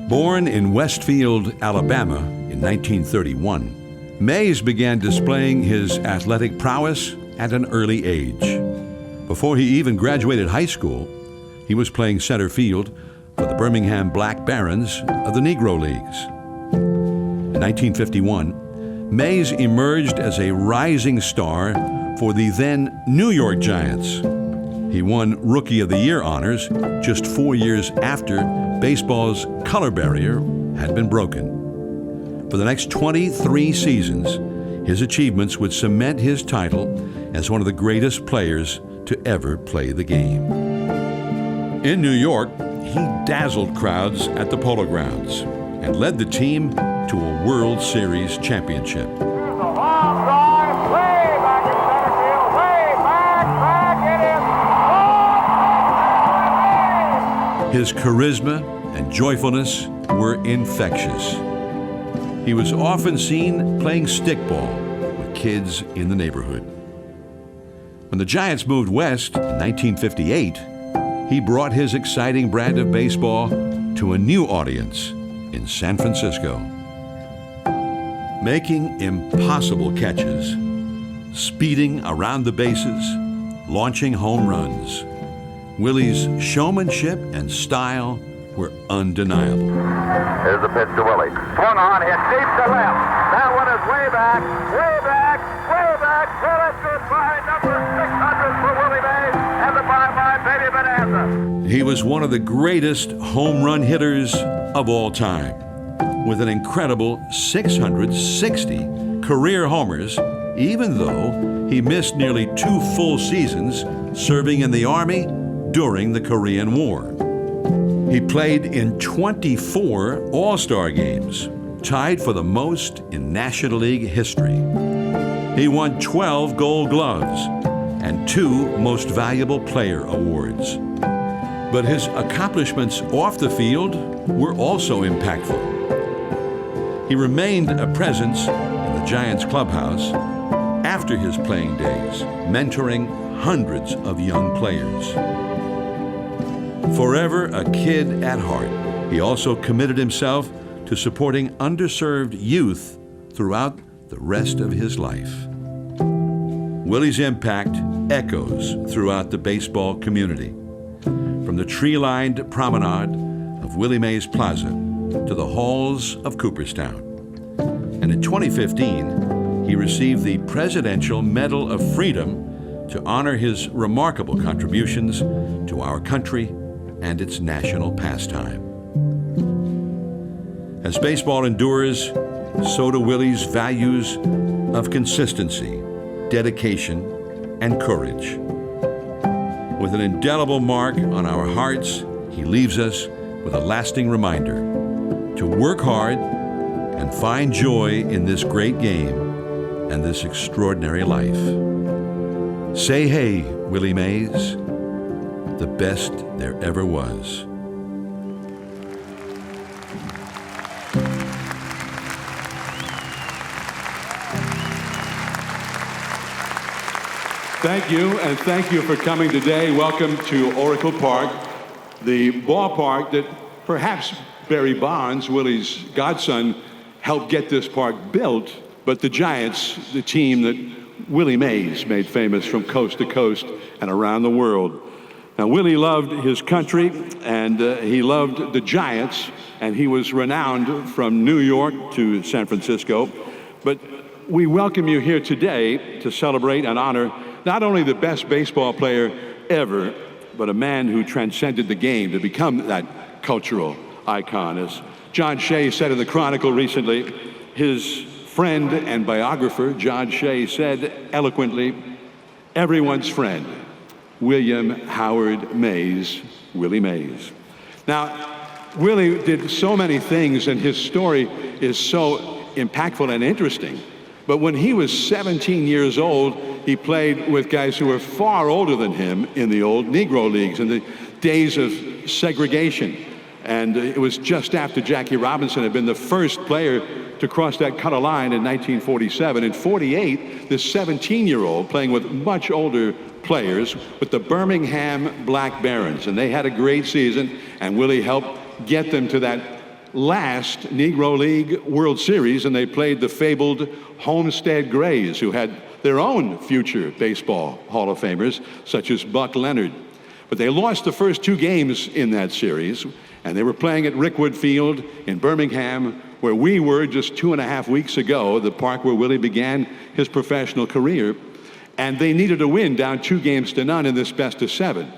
Born in Westfield, Alabama in 1931, Mays began displaying his athletic prowess at an early age. Before he even graduated high school, he was playing center field for the Birmingham Black Barons of the Negro Leagues. In 1951, Mays emerged as a rising star for the then New York Giants. He won Rookie of the Year honors just 4 years after baseball's color barrier had been broken. For the next 23 seasons, his achievements would cement his title as one of the greatest players to ever play the game. In New York, he dazzled crowds at the Polo Grounds and led the team to a World Series championship. Here's a long drive, way back in center field, way back, it is His charisma and joyfulness were infectious. He was often seen playing stickball with kids in the neighborhood. When the Giants moved west in 1958, he brought his exciting brand of baseball to a new audience in San Francisco. Making impossible catches, speeding around the bases, launching home runs, Willie's showmanship and style were undeniable. Here's the pitch to Willie. Swung on, hit deep to left. That one is way back, way back, way back. Well, that's goodbye. Number 600 for Willie Mays and the bye-bye Baby Bonanza. He was one of the greatest home run hitters of all time, with an incredible 660 career homers, even though he missed nearly 2 full seasons serving in the Army during the Korean War. He played in 24 All-Star games, tied for the most in National League history. He won 12 Gold Gloves and 2 Most Valuable Player awards. But his accomplishments off the field were also impactful. He remained a presence in the Giants clubhouse after his playing days, mentoring hundreds of young players. Forever a kid at heart, he also committed himself to supporting underserved youth throughout the rest of his life. Willie's impact echoes throughout the baseball community, from the tree-lined promenade of Willie Mays Plaza to the halls of Cooperstown. And in 2015, he received the Presidential Medal of Freedom to honor his remarkable contributions to our country and its national pastime. As baseball endures, so do Willie's values of consistency, dedication, and courage. With an indelible mark on our hearts, he leaves us with a lasting reminder to work hard and find joy in this great game and this extraordinary life. Say hey, Willie Mays, the best there ever was. Thank you, and thank you for coming today. Welcome to Oracle Park, the ballpark that perhaps Barry Bonds, Willie's godson, helped get this park built, but the Giants, the team that Willie Mays made famous from coast to coast and around the world. Now, Willie loved his country, and he loved the Giants, and he was renowned from New York to San Francisco. But we welcome you here today to celebrate and honor not only the best baseball player ever, but a man who transcended the game to become that cultural icon. As John Shea said in the Chronicle recently, his friend and biographer, John Shea, said eloquently, "Everyone's friend, William Howard Mays, Willie Mays." Now, Willie did so many things, and his story is so impactful and interesting. But when he was 17 years old, he played with guys who were far older than him in the old Negro Leagues in the days of segregation. And it was just after Jackie Robinson had been the first player to cross that color line in 1947. In 48, this 17-year-old playing with much older players with the Birmingham Black Barons. And they had a great season, and Willie helped get them to that last Negro League World Series, and they played the fabled Homestead Grays, who had their own future baseball Hall of Famers, such as Buck Leonard. But they lost the first 2 games in that series, and they were playing at Rickwood Field in Birmingham, where we were just 2.5 weeks ago, the park where Willie began his professional career. And they needed a win, down 2-0 in this best-of-7.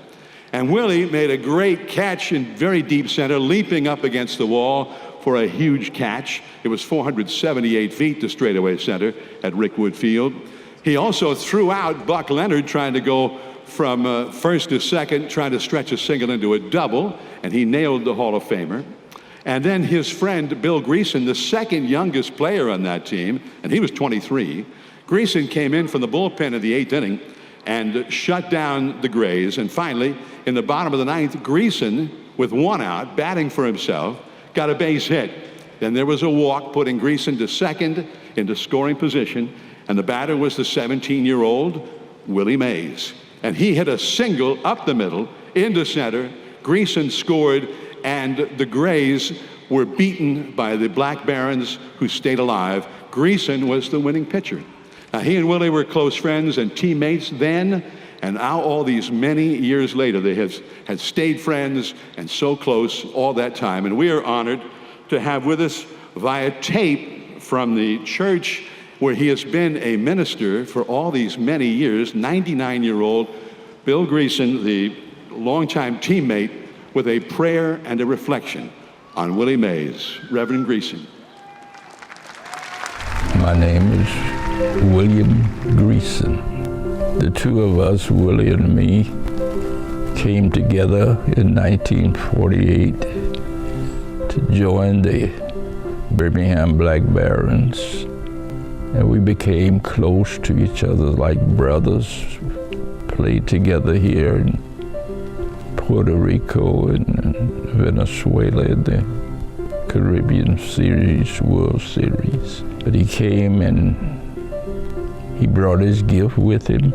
And Willie made a great catch in very deep center, leaping up against the wall for a huge catch. It was 478 feet to straightaway center at Rickwood Field. He also threw out Buck Leonard, trying to go from first to second, trying to stretch a single into a double, and he nailed the Hall of Famer. And then his friend Bill Greason, the second youngest player on that team, and he was 23, Greason came in from the bullpen in the 8th inning and shut down the Grays. And finally, in the bottom of the 9th, Greason, with 1 out, batting for himself, got a base hit. Then there was a walk, putting Greason to second into scoring position, and the batter was the 17-year-old Willie Mays. And he hit a single up the middle into center. Greason scored, and the Grays were beaten by the Black Barons, who stayed alive. Greason was the winning pitcher. Now, he and Willie were close friends and teammates then, and now all these many years later, they had stayed friends and so close all that time. And we are honored to have with us via tape from the church where he has been a minister for all these many years, 99-year-old Bill Greason, the longtime teammate, with a prayer and a reflection on Willie Mays. Reverend Greason. My name is William Greason. The two of us, Willie and me, came together in 1948 to join the Birmingham Black Barons, and we became close to each other like brothers. Played together here in Puerto Rico and Venezuela in the Caribbean Series, World Series. But he came and he brought his gift with him.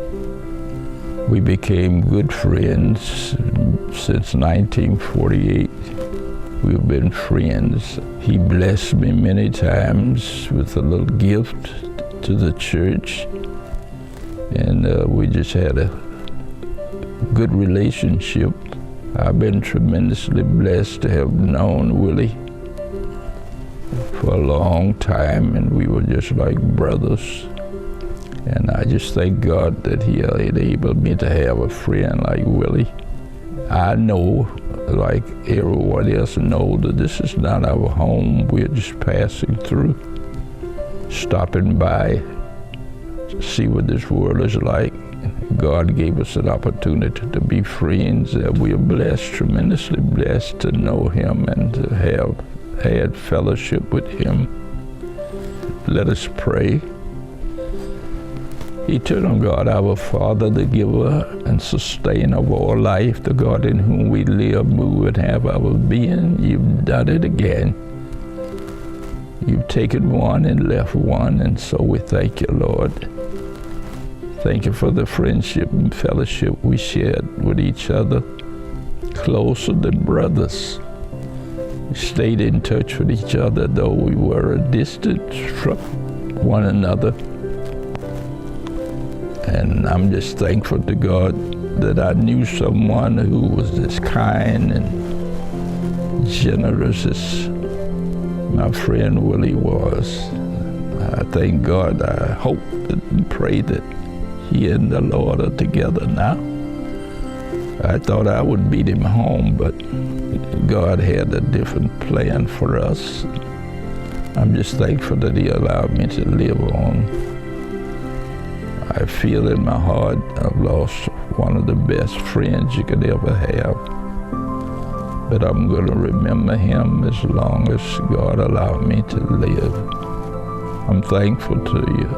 We became good friends since 1948. We've been friends. He blessed me many times with a little gift to the church, and we just had a good relationship. I've been tremendously blessed to have known Willie for a long time, and we were just like brothers. And I just thank God that he enabled me to have a friend like Willie. I know, like everyone else knows, that this is not our home. We're just passing through, stopping by to see what this world is like. God gave us an opportunity to be friends. We are blessed, tremendously blessed, to know him and to have had fellowship with him. Let us pray. Eternal God, our Father, the giver and sustainer of all life, the God in whom we live, move, and have our being, you've done it again. You've taken one and left one, and so we thank you, Lord. Thank you for the friendship and fellowship we shared with each other, closer than brothers. We stayed in touch with each other, though we were distant from one another. And I'm just thankful to God that I knew someone who was as kind and generous as my friend Willie was. I thank God, I hope and pray that he and the Lord are together now. I thought I would beat him home, but God had a different plan for us. I'm just thankful that he allowed me to live on. I feel in my heart I've lost one of the best friends you could ever have. But I'm going to remember him as long as God allowed me to live. I'm thankful to you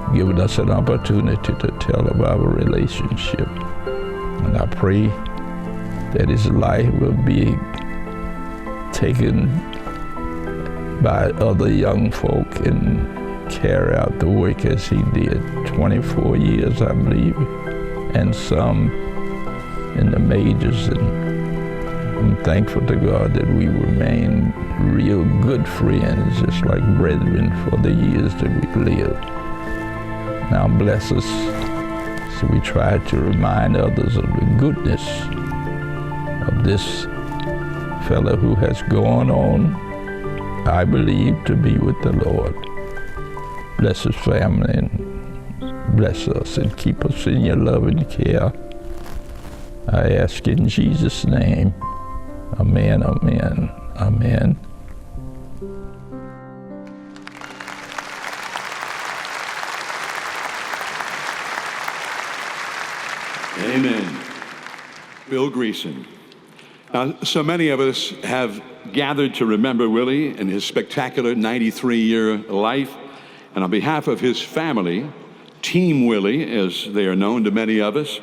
for giving us an opportunity to tell of our relationship. And I pray that his life will be taken by other young folk and carry out the work as he did. 24 years, I believe, and some in the majors and I'm thankful to God that we remain real good friends, just like brethren, for the years that we lived. Now bless us, so we try to remind others of the goodness of this fellow who has gone on, I believe, to be with the Lord. Bless his family and bless us and keep us in your love and care. I ask in Jesus' name. Amen, amen, amen. Amen. Bill Greason. Now, so many of us have gathered to remember Willie and his spectacular 93-year life. And on behalf of his family, Team Willie, as they are known to many of us,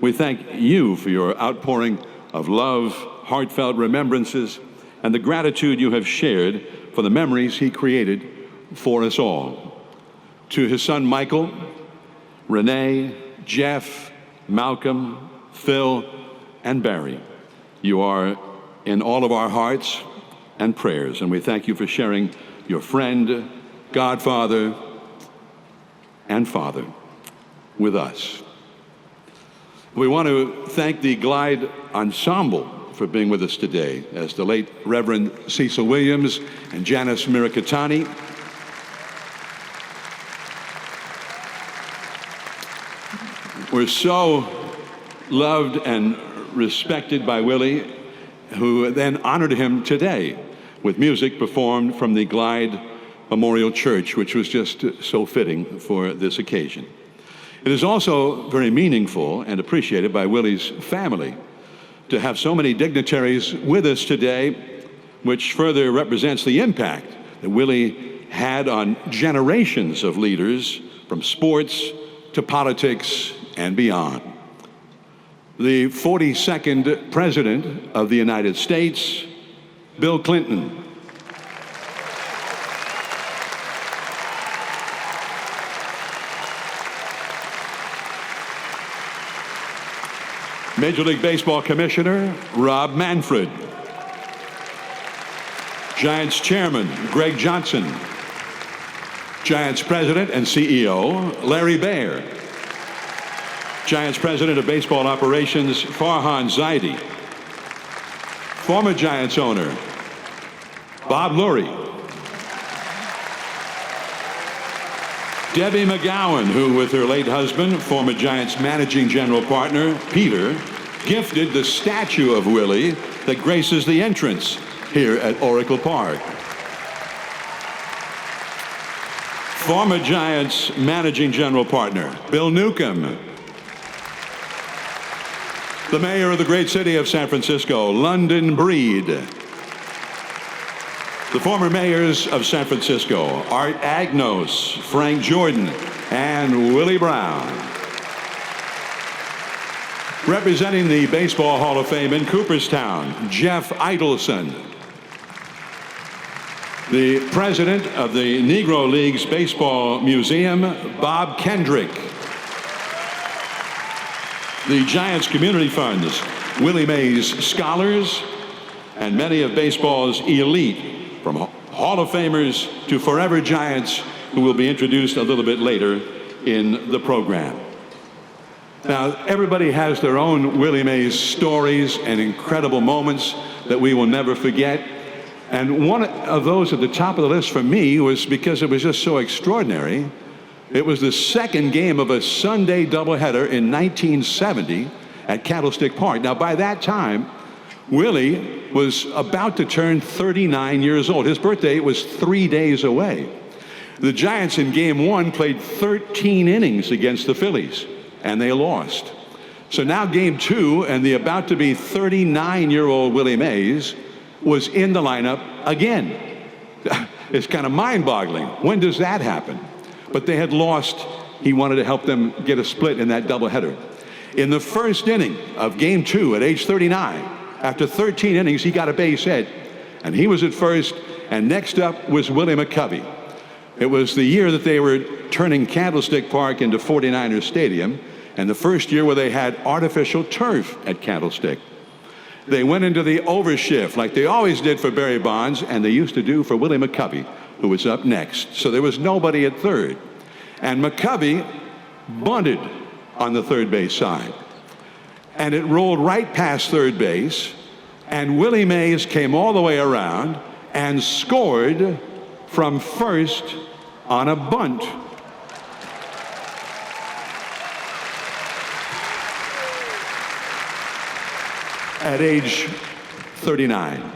we thank you for your outpouring of love, heartfelt remembrances, and the gratitude you have shared for the memories he created for us all. To his son Michael, Renee, Jeff, Malcolm, Phil, and Barry, you are in all of our hearts and prayers, and we thank you for sharing your friend, godfather, and father with us. We want to thank the Glide Ensemble for being with us today, as the late Reverend Cecil Williams and Janice Mirikatani were so loved and respected by Willie, who then honored him today with music performed from the Glide Memorial Church, which was just so fitting for this occasion. It is also very meaningful and appreciated by Willie's family to have so many dignitaries with us today, which further represents the impact that Willie had on generations of leaders from sports to politics and beyond. The 42nd President of the United States, Bill Clinton. Major League Baseball Commissioner Rob Manfred. Giants Chairman Greg Johnson. Giants President and CEO Larry Baer. Giants President of Baseball Operations Farhan Zaidi. Former Giants owner Bob Lurie. Debbie McGowan, who with her late husband, former Giants managing general partner Peter, gifted the statue of Willie that graces the entrance here at Oracle Park. Former Giants managing general partner Bill Newcomb. The mayor of the great city of San Francisco, London Breed. The former mayors of San Francisco, Art Agnos, Frank Jordan, and Willie Brown. Representing the Baseball Hall of Fame in Cooperstown, Jeff Idelson. The president of the Negro Leagues Baseball Museum, Bob Kendrick. The Giants Community Funds, Willie Mays Scholars, and many of baseball's elite, from Hall of Famers to forever Giants, who will be introduced a little bit later in the program. Now, everybody has their own Willie Mays stories and incredible moments that we will never forget. And one of those at the top of the list for me was because it was just so extraordinary. It was the second game of a Sunday doubleheader in 1970 at Candlestick Park. Now, by that time, Willie was about to turn 39 years old. His birthday was 3 days away. The Giants in Game 1 played 13 innings against the Phillies, and they lost. So now Game 2, and the about-to-be 39-year-old Willie Mays was in the lineup again. It's kind of mind-boggling. When does that happen? But they had lost. He wanted to help them get a split in that doubleheader. In the first inning of Game 2 at age 39, after 13 innings, he got a base hit, and he was at first, and next up was Willie McCovey. It was the year that they were turning Candlestick Park into 49ers Stadium, and the first year where they had artificial turf at Candlestick. they went into the overshift like they always did for Barry Bonds, and they used to do for Willie McCovey, who was up next. So there was nobody at third. And McCovey bunted on the third base side. And it rolled right past third base, and Willie Mays came all the way around and scored from first on a bunt. At age 39.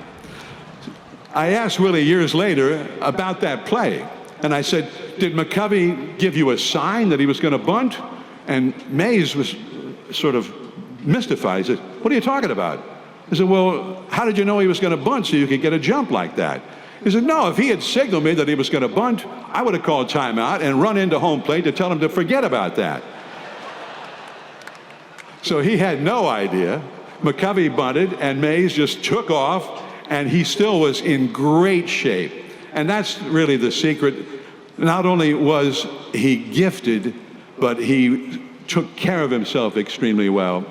I asked Willie years later about that play, and I said, did McCovey give you a sign that he was going to bunt? And Mays was sort of mystified. He said, what are you talking about? I said, well, how did you know he was going to bunt so you could get a jump like that? He said, no, if he had signaled me that he was going to bunt, I would have called timeout and run into home plate to tell him to forget about that. So he had no idea. McCovey bunted, and Mays just took off, and he still was in great shape. And that's really the secret. Not only was he gifted, but he took care of himself extremely well.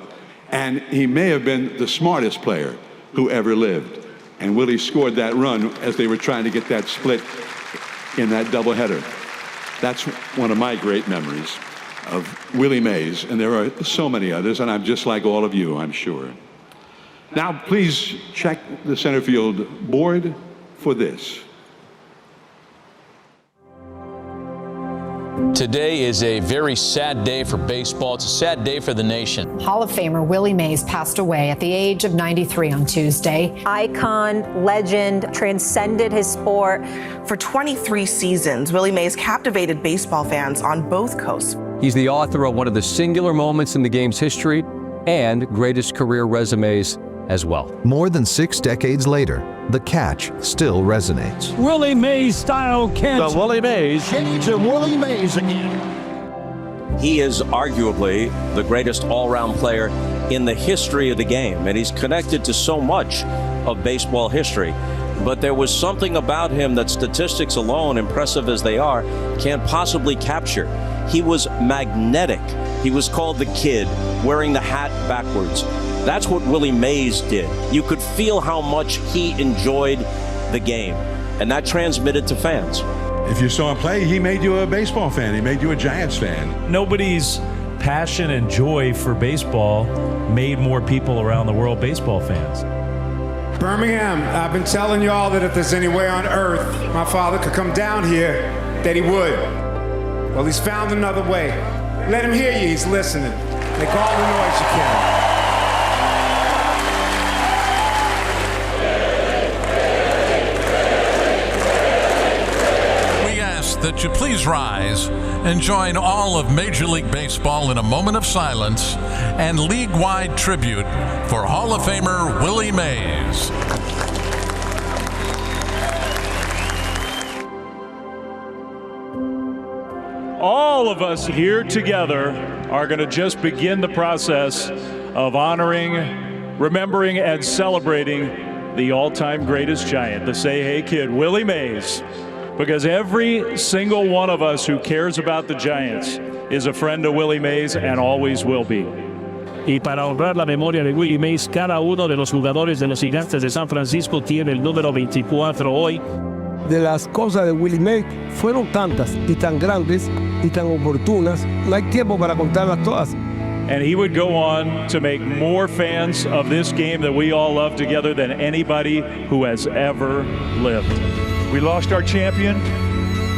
And he may have been the smartest player who ever lived. And Willie scored that run as they were trying to get that split in that doubleheader. That's one of my great memories of Willie Mays, and there are so many others, and I'm just like all of you, I'm sure. Now, please check the center field board for this. Today is a very sad day for baseball. It's a sad day for the nation. Hall of Famer Willie Mays passed away at the age of 93 on Tuesday. Icon, legend, transcended his sport. For 23 seasons, Willie Mays captivated baseball fans on both coasts. He's the author of one of the singular moments in the game's history and greatest career resumes as well. More than 6 decades later, the catch still resonates. Willie Mays style catch. The Willie Mays. To Willie Mays again. He is arguably the greatest all-round player in the history of the game, and he's connected to so much of baseball history. But there was something about him that statistics alone, impressive as they are, can't possibly capture. He was magnetic. He was called the Kid, wearing the hat backwards. That's what Willie Mays did. You could feel how much he enjoyed the game, and that transmitted to fans. If you saw him play, he made you a baseball fan. He made you a Giants fan. Nobody's passion and joy for baseball made more people around the world baseball fans. Birmingham, I've been telling y'all that if there's any way on earth my father could come down here, that he would. Well, he's found another way. Let him hear you, he's listening. Make all the noise you can. That you please rise and join all of Major League Baseball in a moment of silence and league-wide tribute for Hall of Famer Willie Mays. All of us here together are going to just begin the process of honoring, remembering, and celebrating the all-time greatest Giant, the Say Hey Kid, Willie Mays. Because every single one of us who cares about the Giants is a friend of Willie Mays and always will be. Y para honrar la memoria de Willie Mays, cada uno de los jugadores de los Gigantes de San Francisco tiene el número 24 hoy. De las cosas de Willie Mays fueron tantas y tan grandes y tan oportunas, no hay tiempo para contarlas todas. And he would go on to make more fans of this game that we all love together than anybody who has ever lived. We lost our champion,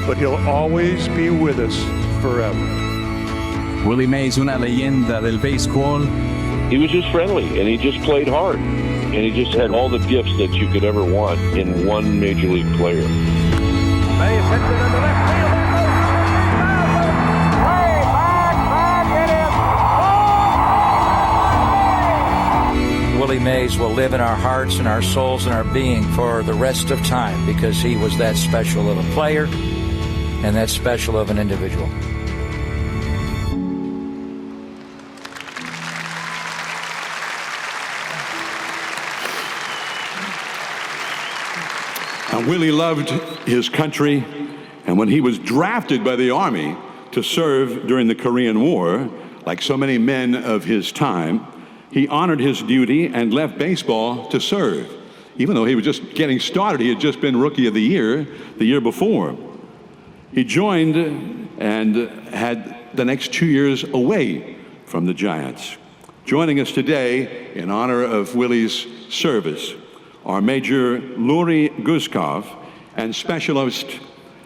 but he'll always be with us forever. Willie Mays, una leyenda del béisbol. He was just friendly, and he just played hard. And he just had all the gifts that you could ever want in one major league player. Mays hits it into left field. Way back, it is. Willie Mays will live in our hearts and our souls and our being for the rest of time because he was that special of a player and that special of an individual. Now, Willie loved his country, and when he was drafted by the Army to serve during the Korean War, like so many men of his time, he honored his duty and left baseball to serve. Even though he was just getting started, he had just been Rookie of the year before. He joined and had the next 2 years away from the Giants. Joining us today in honor of Willie's service are Major Luri Guzkov and Specialist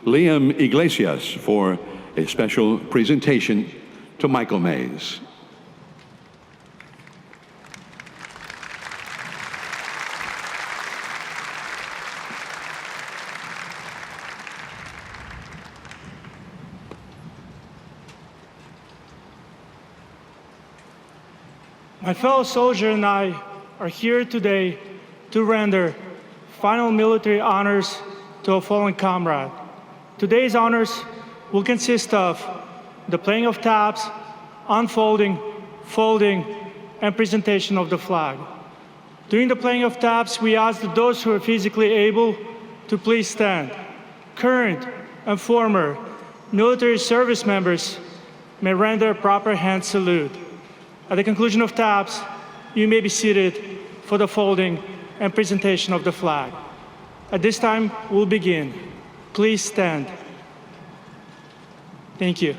Liam Iglesias for a special presentation to Michael Mays. My fellow soldier and I are here today to render final military honors to a fallen comrade. Today's honors will consist of the playing of taps, unfolding, folding, and presentation of the flag. During the playing of taps, we ask that those who are physically able to please stand. Current and former military service members may render a proper hand salute. At the conclusion of taps, you may be seated for the folding and presentation of the flag. At this time, we'll begin. Please stand. Thank you.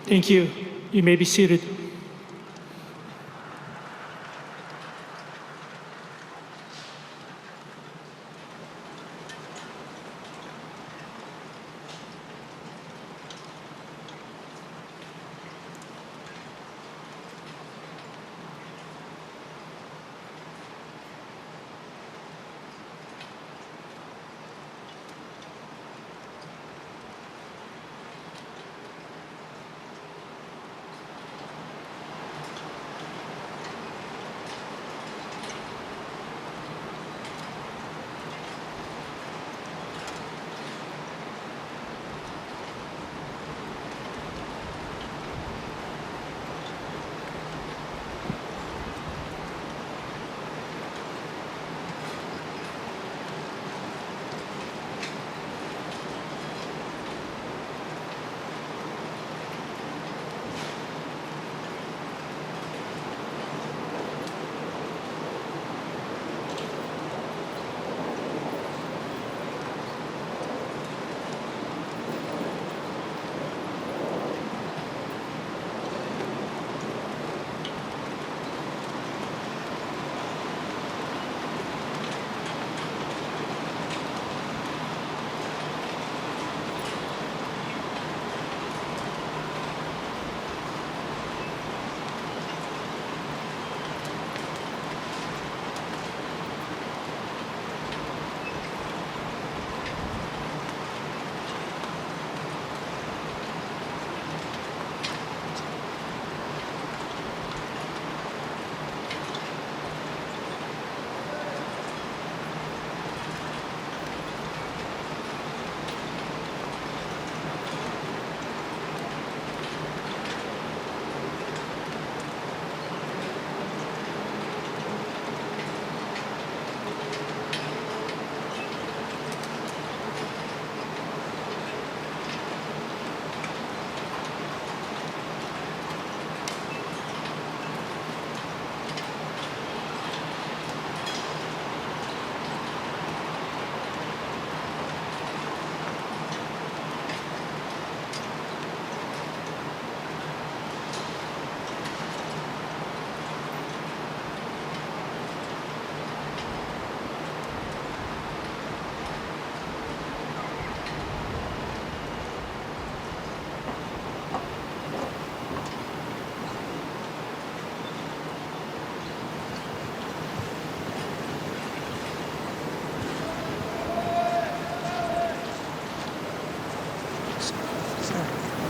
Thank you. You may be seated.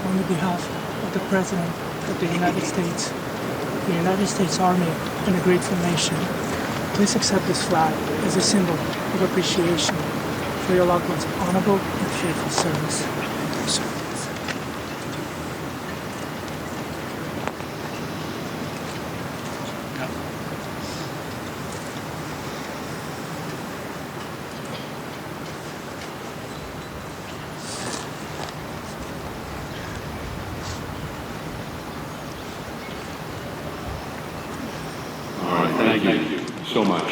on the behalf of the President of the United States, the United States Army, and a grateful nation, please accept this flag as a symbol of appreciation for your loved one's honorable and faithful service. Thank you, sir. Thank you so much.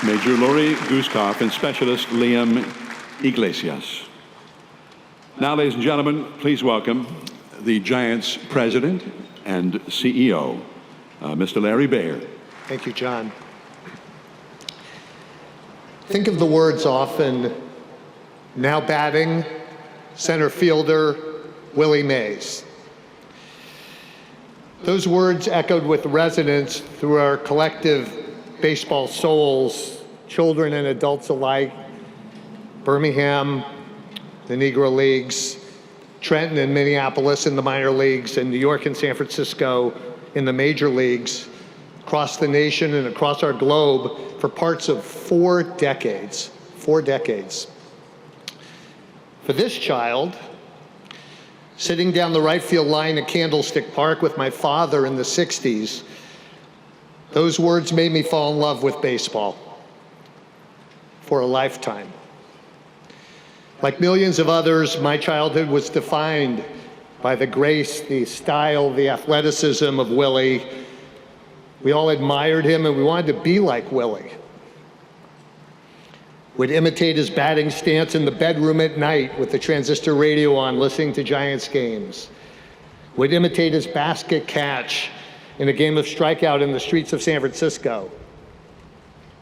Major Lori Guskoff and Specialist Liam Iglesias. Now, ladies and gentlemen, please welcome the Giants President and CEO, Mr. Larry Baer. Thank you, John. Think of the words often, now batting, center fielder, Willie Mays. Those words echoed with resonance through our collective baseball souls, children and adults alike, Birmingham, the Negro Leagues, Trenton and Minneapolis in the minor leagues, and New York and San Francisco in the major leagues, across the nation and across our globe for parts of 4 decades. 4 decades. For this child, sitting down the right field line at Candlestick Park with my father in the 60s, those words made me fall in love with baseball for a lifetime. Like millions of others, my childhood was defined by the grace, the style, the athleticism of Willie. We all admired him and we wanted to be like Willie. Would imitate his batting stance in the bedroom at night with the transistor radio on, listening to Giants games. Would imitate his basket catch in a game of strikeout in the streets of San Francisco.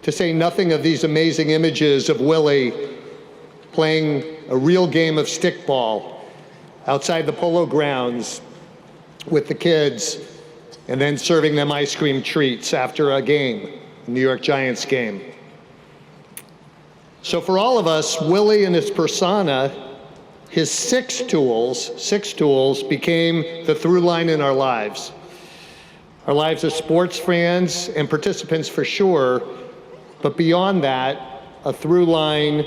To say nothing of these amazing images of Willie playing a real game of stickball outside the Polo Grounds with the kids and then serving them ice cream treats after a game, a New York Giants game. So for all of us, Willie and his persona, his six tools became the through line in our lives. Our lives as sports fans and participants for sure, but beyond that, a through line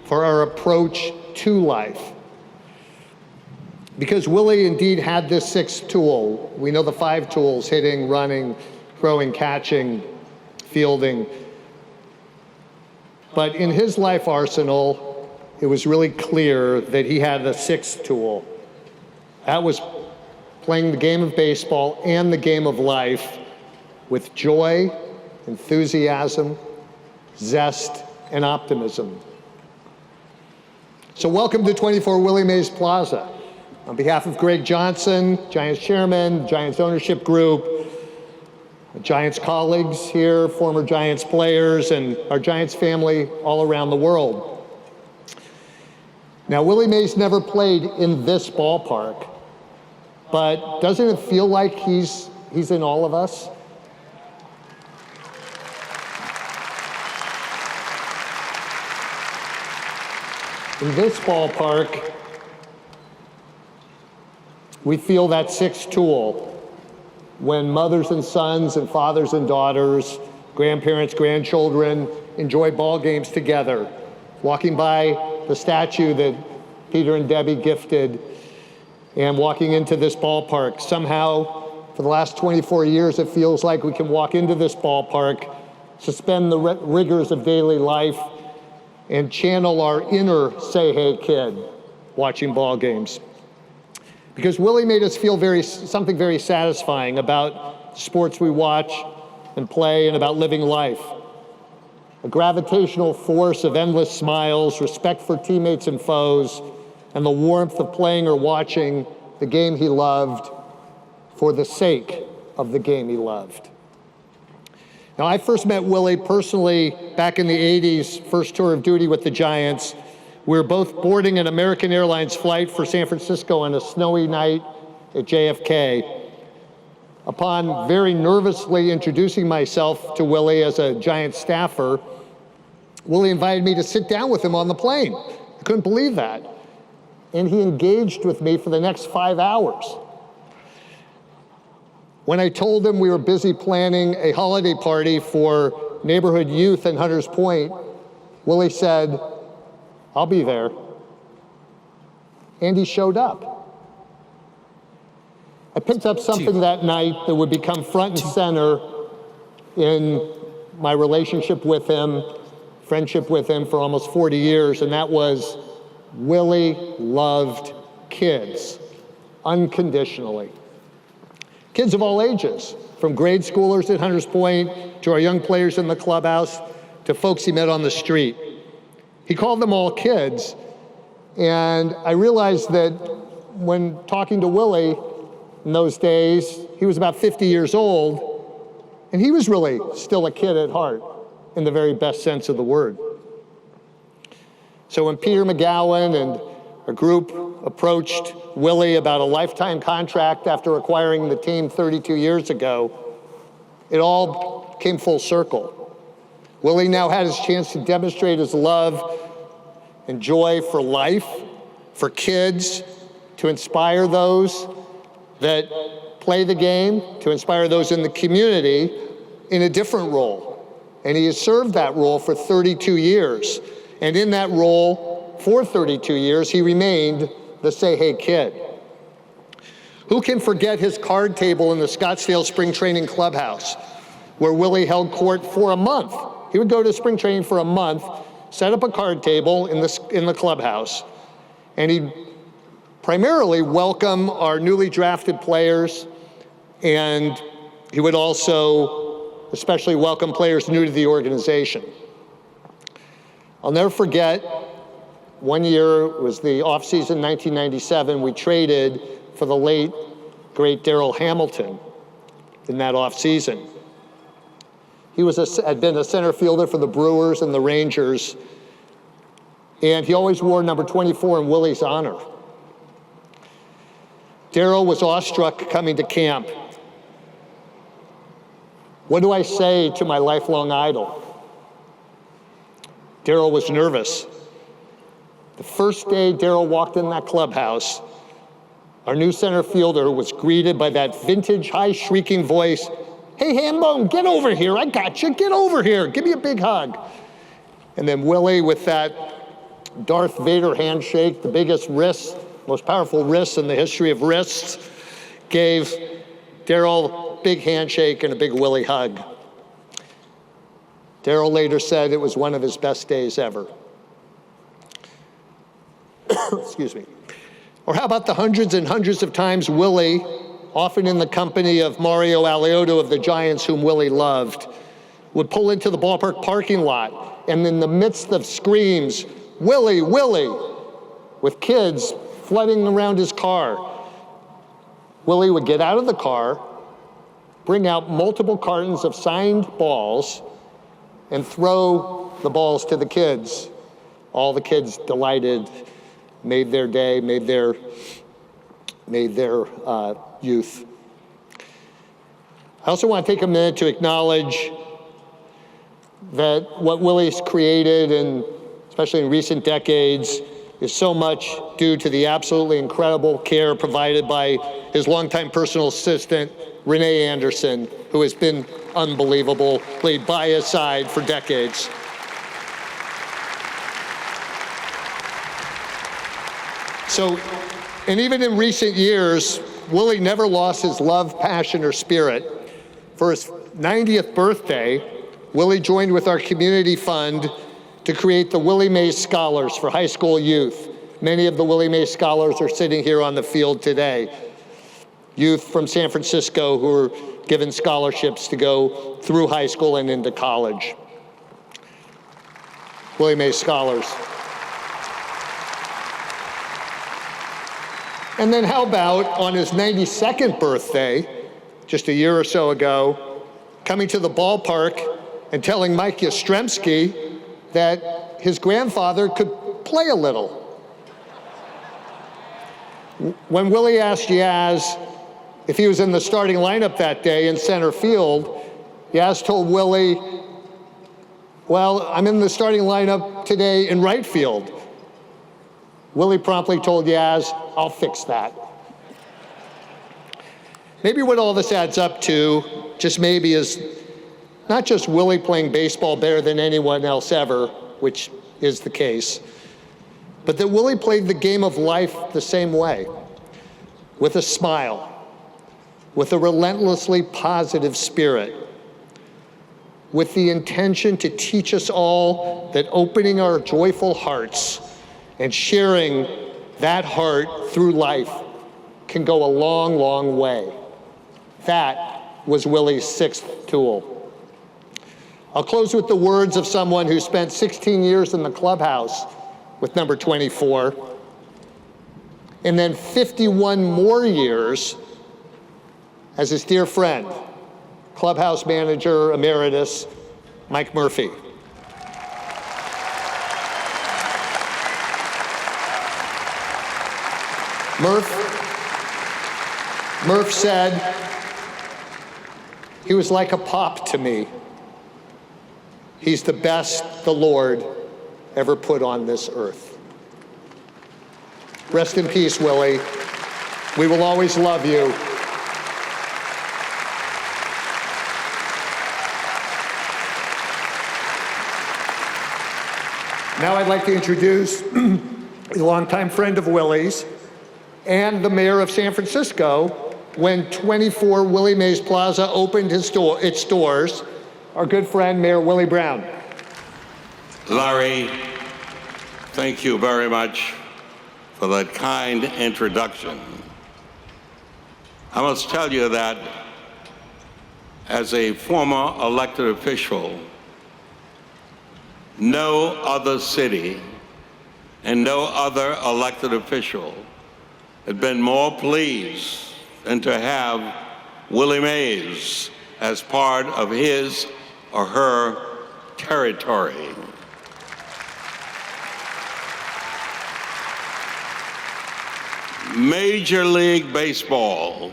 for our approach to life. Because Willie indeed had this sixth tool. We know the 5 tools: hitting, running, throwing, catching, fielding. But in his life arsenal, it was really clear that he had a sixth tool. That was playing the game of baseball and the game of life with joy, enthusiasm, zest, and optimism. So welcome to 24 Willie Mays Plaza. On behalf of Greg Johnson, Giants chairman, Giants ownership group, Giants colleagues here, former Giants players, and our Giants family all around the world. Now, Willie Mays never played in this ballpark, but doesn't it feel like he's in all of us? In this ballpark, we feel that sixth tool when mothers and sons and fathers and daughters, grandparents, grandchildren enjoy ball games together, walking by the statue that Peter and Debbie gifted and walking into this ballpark. Somehow, for the last 24 years, it feels like we can walk into this ballpark, suspend the rigors of daily life, and channel our inner say hey kid watching ball games. Because Willie made us feel something very satisfying about sports we watch and play and about living life. A gravitational force of endless smiles, respect for teammates and foes, and the warmth of playing or watching the game he loved for the sake of the game he loved. Now, I first met Willie personally back in the 80s, first tour of duty with the Giants. We were both boarding an American Airlines flight for San Francisco on a snowy night at JFK. Upon very nervously introducing myself to Willie as a Giants staffer, Willie invited me to sit down with him on the plane. I couldn't believe that. And he engaged with me for the next 5 hours. When I told him we were busy planning a holiday party for neighborhood youth in Hunters Point, Willie said, "I'll be there." And he showed up. I picked up something that night that would become front and center in my relationship with him, friendship with him for almost 40 years, and that was Willie loved kids unconditionally. Kids of all ages, from grade schoolers at Hunters Point to our young players in the clubhouse to folks he met on the street. He called them all kids, and I realized that when talking to Willie in those days, he was about 50 years old, and he was really still a kid at heart, in the very best sense of the word. So when Peter McGowan and a group approached Willie about a lifetime contract after acquiring the team 32 years ago, it all came full circle. Willie now had his chance to demonstrate his love and joy for life, for kids, to inspire those that play the game, to inspire those in the community in a different role. And he has served that role for 32 years. And in that role, for 32 years, he remained the Say Hey Kid. Who can forget his card table in the Scottsdale Spring Training Clubhouse, where Willie held court for a month? He would go to spring training for a month, set up a card table in the clubhouse, and he'd primarily welcome our newly drafted players, and he would also especially welcome players new to the organization. I'll never forget, one year, it was the offseason 1997, we traded for the late, great Darryl Hamilton in that offseason. He had been a center fielder for the Brewers and the Rangers, and he always wore number 24 in Willie's honor. Darryl was awestruck coming to camp. What do I say to my lifelong idol? Darryl was nervous. The first day Darryl walked in that clubhouse, our new center fielder was greeted by that vintage high shrieking voice, "Hey, Hambone, get over here, I got you, get over here, give me a big hug." And then Willie, with that Darth Vader handshake, the biggest wrist, most powerful wrists in the history of wrists, gave Darryl a big handshake and a big Willie hug. Darryl later said it was one of his best days ever. Excuse me. Or how about the hundreds and hundreds of times Willie, often in the company of Mario Alioto of the Giants, whom Willie loved, would pull into the ballpark parking lot, and in the midst of screams, "Willie, Willie," with kids flooding around his car, Willie would get out of the car, bring out multiple cartons of signed balls, and throw the balls to the kids. All the kids delighted, made their day, made their youth. I also want to take a minute to acknowledge that what Willie's created, and especially in recent decades, is so much due to the absolutely incredible care provided by his longtime personal assistant, Renee Anderson, who has been unbelievably by his side for decades. So, and even in recent years, Willie never lost his love, passion, or spirit. For his 90th birthday, Willie joined with our community fund to create the Willie Mays Scholars for high school youth. Many of the Willie Mays Scholars are sitting here on the field today. Youth from San Francisco who are given scholarships to go through high school and into college. Willie Mays Scholars. And then how about on his 92nd birthday, just a year or so ago, coming to the ballpark and telling Mike Yastrzemski that his grandfather could play a little. When Willie asked Yaz if he was in the starting lineup that day in center field, Yaz told Willie Well, I'm in the starting lineup today in right field. Willie promptly told Yaz, I'll fix that. Maybe what all this adds up to, just maybe, is not just Willie playing baseball better than anyone else ever, which is the case, but that Willie played the game of life the same way, with a smile, with a relentlessly positive spirit, with the intention to teach us all that opening our joyful hearts and sharing that heart through life can go a long, long way. That was Willie's sixth tool. I'll close with the words of someone who spent 16 years in the clubhouse with number 24, and then 51 more years as his dear friend, clubhouse manager emeritus, Mike Murphy. Murph said, he was like a pop to me. He's the best the Lord ever put on this earth. Rest in peace, Willie. We will always love you. Now I'd like to introduce a longtime friend of Willie's and the mayor of San Francisco when 24 Willie Mays Plaza opened its doors, our good friend, Mayor Willie Brown. Larry, thank you very much for that kind introduction. I must tell you that as a former elected official, no other city and no other elected official had been more pleased than to have Willie Mays as part of his or her territory. Major League Baseball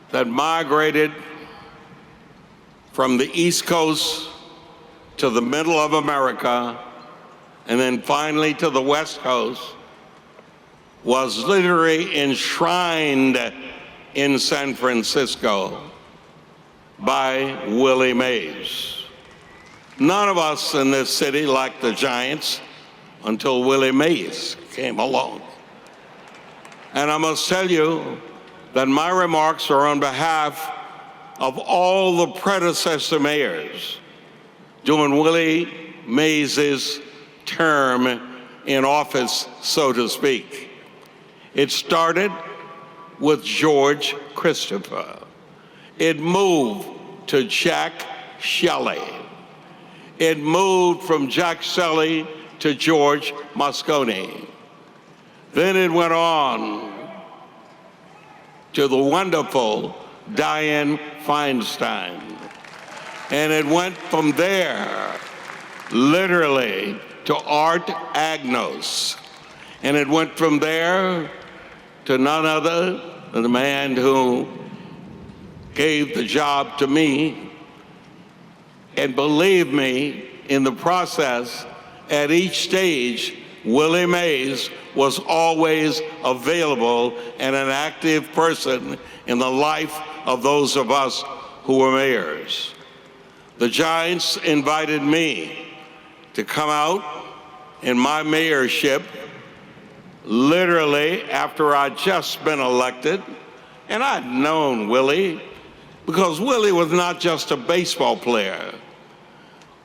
that migrated from the East Coast to the middle of America and then finally to the West Coast was literally enshrined in San Francisco by Willie Mays. None of us in this city liked the Giants until Willie Mays came along. And I must tell you that my remarks are on behalf of all the predecessor mayors during Willie Mays' term in office, so to speak. It started with George Christopher. It moved to Jack Shelley. It moved from Jack Shelley to George Moscone. Then it went on to the wonderful Dianne Feinstein. And it went from there, literally, to Art Agnos. And it went from there to none other than the man who gave the job to me. And believe me, in the process, at each stage, Willie Mays was always available and an active person in the life of those of us who were mayors. The Giants invited me to come out in my mayorship literally after I'd just been elected, and I'd known Willie because Willie was not just a baseball player.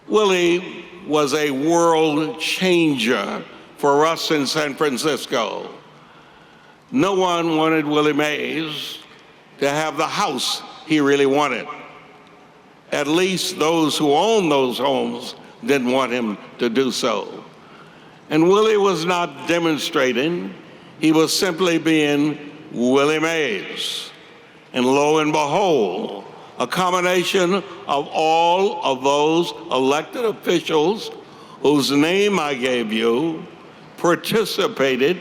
Willie was a world changer for us in San Francisco. No one wanted Willie Mays to have the house he really wanted. At least those who owned those homes didn't want him to do so. And Willie was not demonstrating, he was simply being Willie Mays. And lo and behold, a combination of all of those elected officials whose name I gave you participated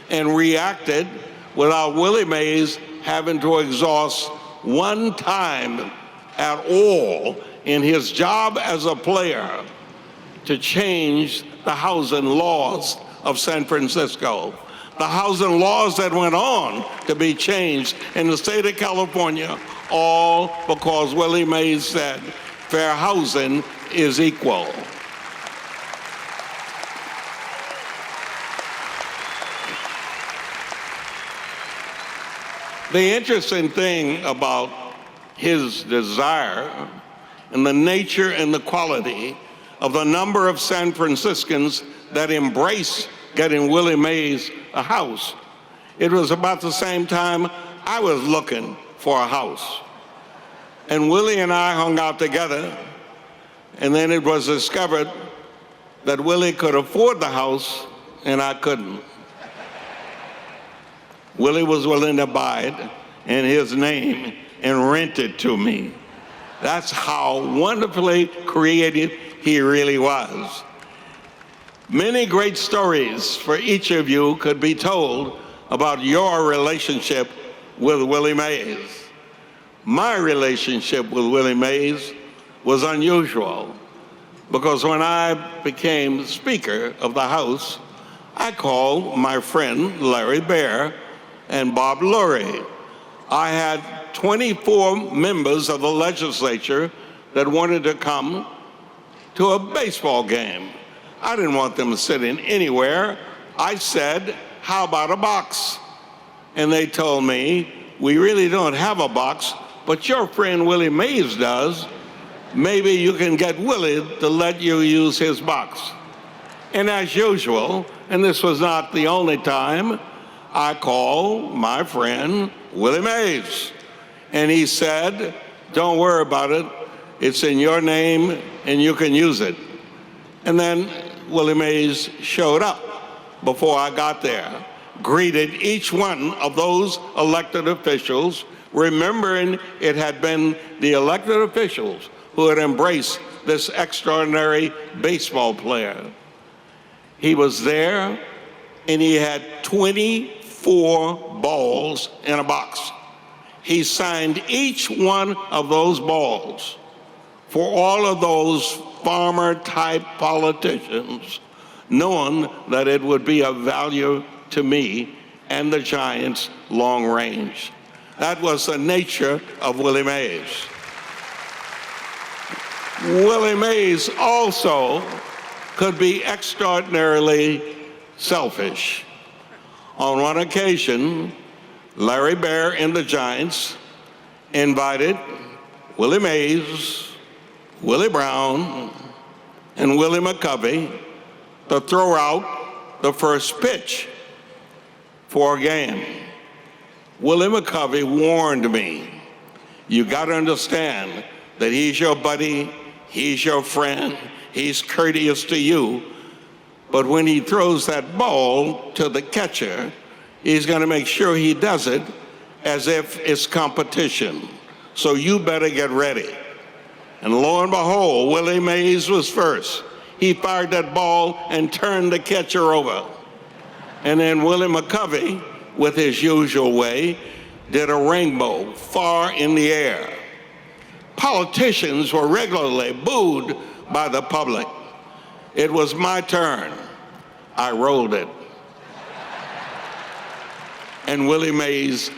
and reacted without Willie Mays having to exhaust one time at all in his job as a player to change the housing laws of San Francisco. The housing laws that went on to be changed in the state of California, all because Willie Mays said fair housing is equal. The interesting thing about his desire and the nature and the quality of the number of San Franciscans that embrace getting Willie Mays a house, it was about the same time I was looking for a house. And Willie and I hung out together, and then it was discovered that Willie could afford the house and I couldn't. Willie was willing to buy it in his name and rent it to me. That's how wonderfully creative he really was. Many great stories for each of you could be told about your relationship with Willie Mays. My relationship with Willie Mays was unusual because when I became Speaker of the House, I called my friend Larry Baer and Bob Lurie. I had 24 members of the legislature that wanted to come to a baseball game. I didn't want them sitting anywhere. I said, how about a box? And they told me, we really don't have a box, but your friend Willie Mays does. Maybe you can get Willie to let you use his box. And as usual, and this was not the only time, I called my friend Willie Mays. And he said, don't worry about it. It's in your name and you can use it. And then Willie Mays showed up before I got there, greeted each one of those elected officials, remembering it had been the elected officials who had embraced this extraordinary baseball player. He was there and he had 24 balls in a box. He signed each one of those balls for all of those farmer-type politicians, knowing that it would be of value to me and the Giants long range. That was the nature of Willie Mays. Willie Mays also could be extraordinarily selfish. On one occasion, Larry Baer and the Giants invited Willie Mays, Willie Brown, and Willie McCovey to throw out the first pitch for a game. Willie McCovey warned me, you got to understand that he's your buddy, he's your friend, he's courteous to you, but when he throws that ball to the catcher, he's going to make sure he does it as if it's competition. So you better get ready. And lo and behold, Willie Mays was first. He fired that ball and turned the catcher over. And then Willie McCovey, with his usual way, did a rainbow far in the air. Politicians were regularly booed by the public. It was my turn. I rolled it. And Willie Mays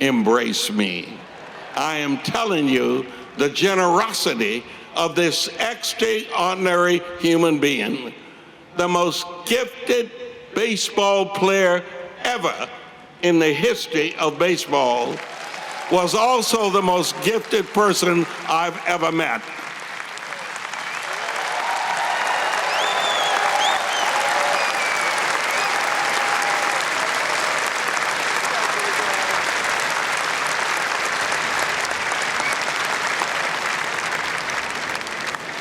embraced me. I am telling you, the generosity of this extraordinary human being, the most gifted baseball player ever in the history of baseball, was also the most gifted person I've ever met.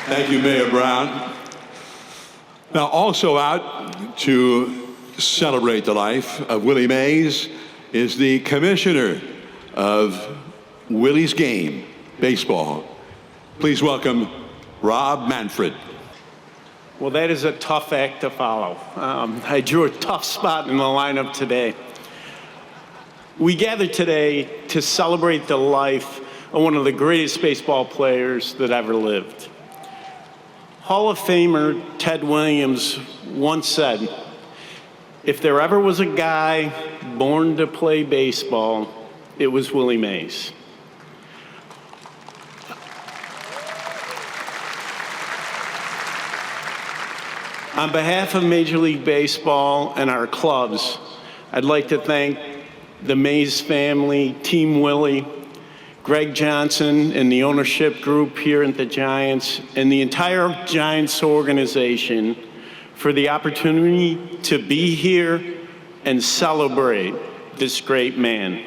Thank you, Mayor Brown. Now, also out to celebrate the life of Willie Mays is the commissioner of Willie's Game, baseball. Please welcome Rob Manfred. Well, that is a tough act to follow. I drew a tough spot in the lineup today. We gathered today to celebrate the life one of the greatest baseball players that ever lived. Hall of Famer Ted Williams once said, if there ever was a guy born to play baseball, it was Willie Mays. On behalf of Major League Baseball and our clubs, I'd like to thank the Mays family, Team Willie, Greg Johnson and the ownership group here at the Giants, and the entire Giants organization for the opportunity to be here and celebrate this great man.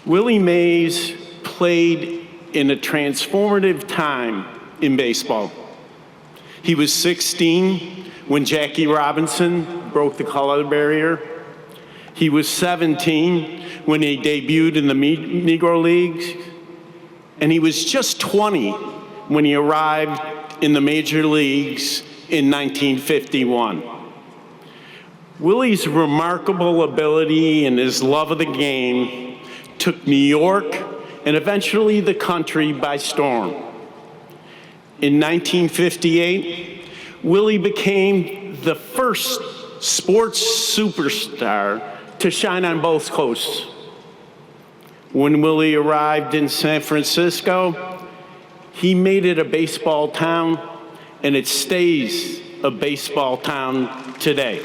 Willie Mays played in a transformative time in baseball. He was 16 when Jackie Robinson broke the color barrier. He was 17 when he debuted in the Negro Leagues. And he was just 20 when he arrived in the major leagues in 1951. Willie's remarkable ability and his love of the game took New York and eventually the country by storm. In 1958, Willie became the first sports superstar to shine on both coasts. When Willie arrived in San Francisco, he made it a baseball town, and it stays a baseball town today.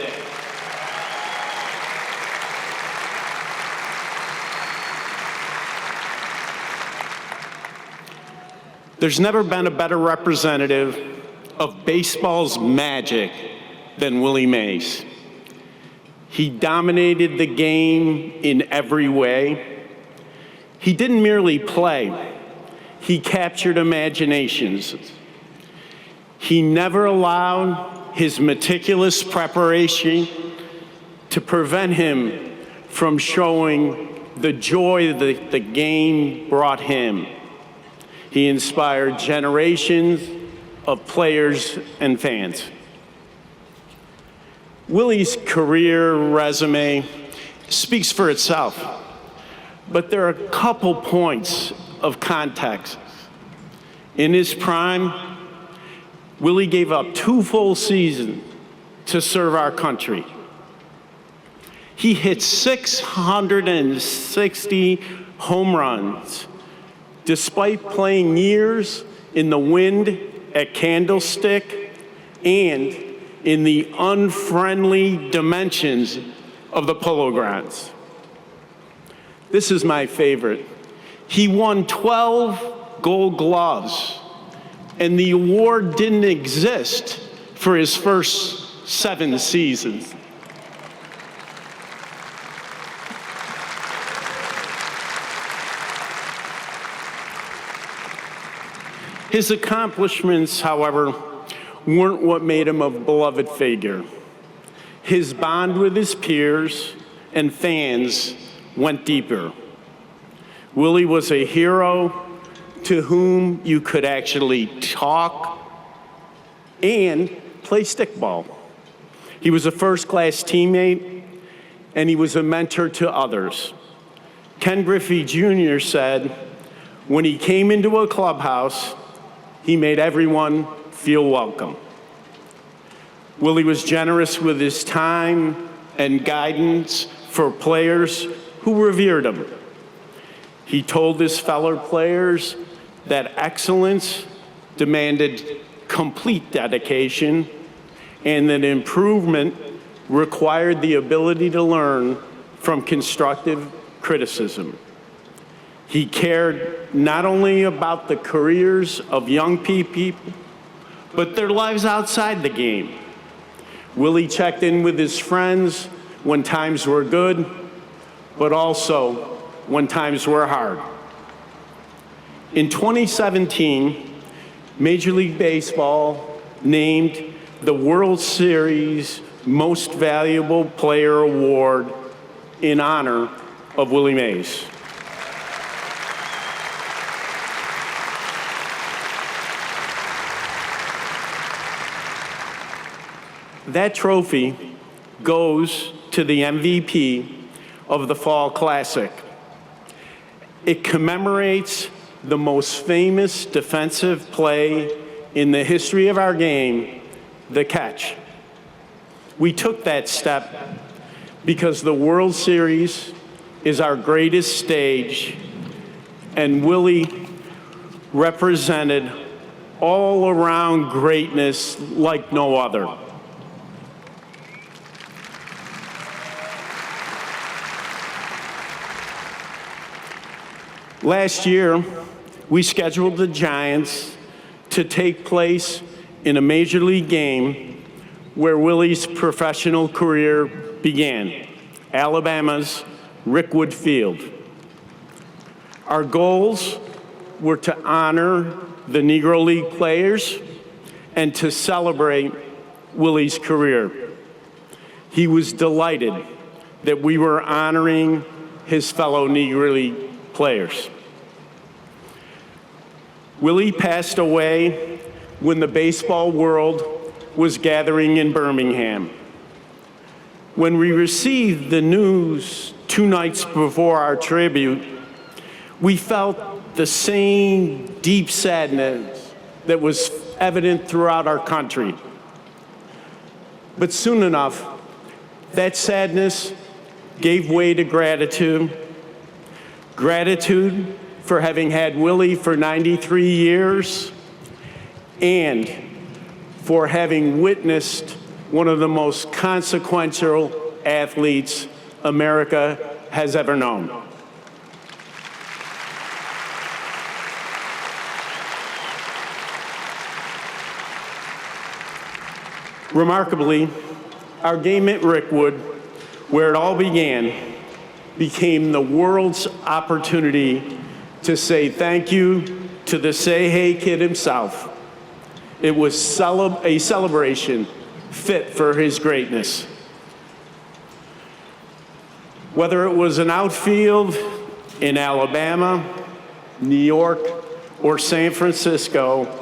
There's never been a better representative of baseball's magic than Willie Mays. He dominated the game in every way. He didn't merely play, he captured imaginations. He never allowed his meticulous preparation to prevent him from showing the joy that the game brought him. He inspired generations of players and fans. Willie's career resume speaks for itself, but there are a couple points of context. In his prime, Willie gave up 2 full seasons to serve our country. He hit 660 home runs, despite playing years in the wind at Candlestick and in the unfriendly dimensions of the Polo Grounds. This is my favorite. He won 12 Gold Gloves, and the award didn't exist for his first 7 seasons. His accomplishments, however, weren't what made him a beloved figure. His bond with his peers and fans went deeper. Willie was a hero to whom you could actually talk and play stickball. He was a first-class teammate, and he was a mentor to others. Ken Griffey Jr. said, when he came into a clubhouse, he made everyone feel welcome. Willie was generous with his time and guidance for players who revered him. He told his fellow players that excellence demanded complete dedication and that improvement required the ability to learn from constructive criticism. He cared not only about the careers of young people, but their lives outside the game. Willie checked in with his friends when times were good, but also when times were hard. In 2017, Major League Baseball named the World Series Most Valuable Player Award in honor of Willie Mays. That trophy goes to the MVP of the Fall Classic. It commemorates the most famous defensive play in the history of our game, the catch. We took that step because the World Series is our greatest stage, and Willie represented all-around greatness like no other. Last year, we scheduled the Giants to take place in a Major League game where Willie's professional career began, Alabama's Rickwood Field. Our goals were to honor the Negro League players and to celebrate Willie's career. He was delighted that we were honoring his fellow Negro League players. Willie passed away when the baseball world was gathering in Birmingham. When we received the news 2 nights before our tribute, we felt the same deep sadness that was evident throughout our country. But soon enough, that sadness gave way to gratitude. Gratitude for having had Willie for 93 years and for having witnessed one of the most consequential athletes America has ever known. Remarkably, our game at Rickwood, where it all began, became the world's opportunity to say thank you to the Say Hey Kid himself. It was a celebration fit for his greatness. Whether it was an outfield in Alabama, New York, or San Francisco,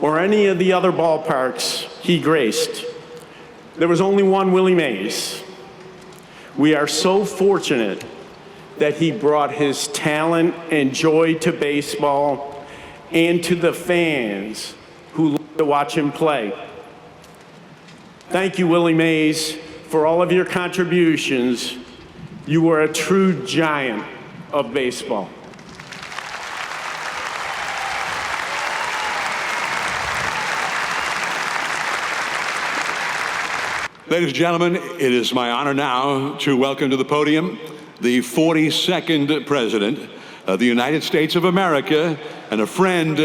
or any of the other ballparks he graced, there was only one Willie Mays. We are so fortunate that he brought his talent and joy to baseball and to the fans who love to watch him play. Thank you, Willie Mays, for all of your contributions. You were a true giant of baseball. Ladies and gentlemen, it is my honor now to welcome to the podium the 42nd President of the United States of America and a friend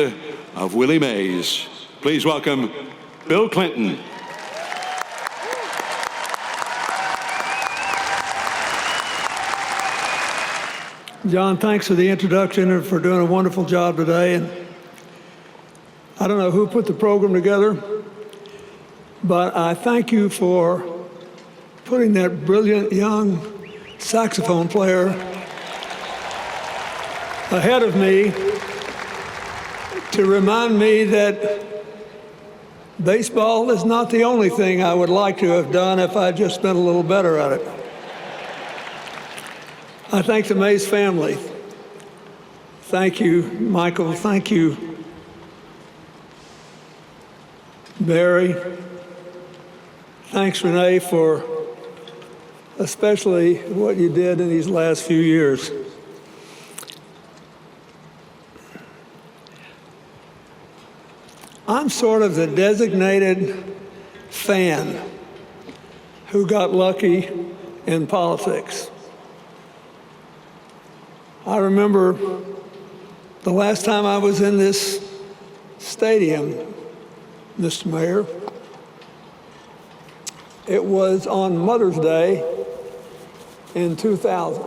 of Willie Mays. Please welcome Bill Clinton. John, thanks for the introduction and for doing a wonderful job today. And I don't know who put the program together, but I thank you for putting that brilliant young saxophone player ahead of me to remind me that baseball is not the only thing I would like to have done if I just spent a little better at it. I thank the Mays family. Thank you, Michael. Thank you, Barry. Thanks, Renee, for especially what you did in these last few years. I'm sort of the designated fan who got lucky in politics. I remember the last time I was in this stadium, Mr. Mayor, it was on Mother's Day in 2000.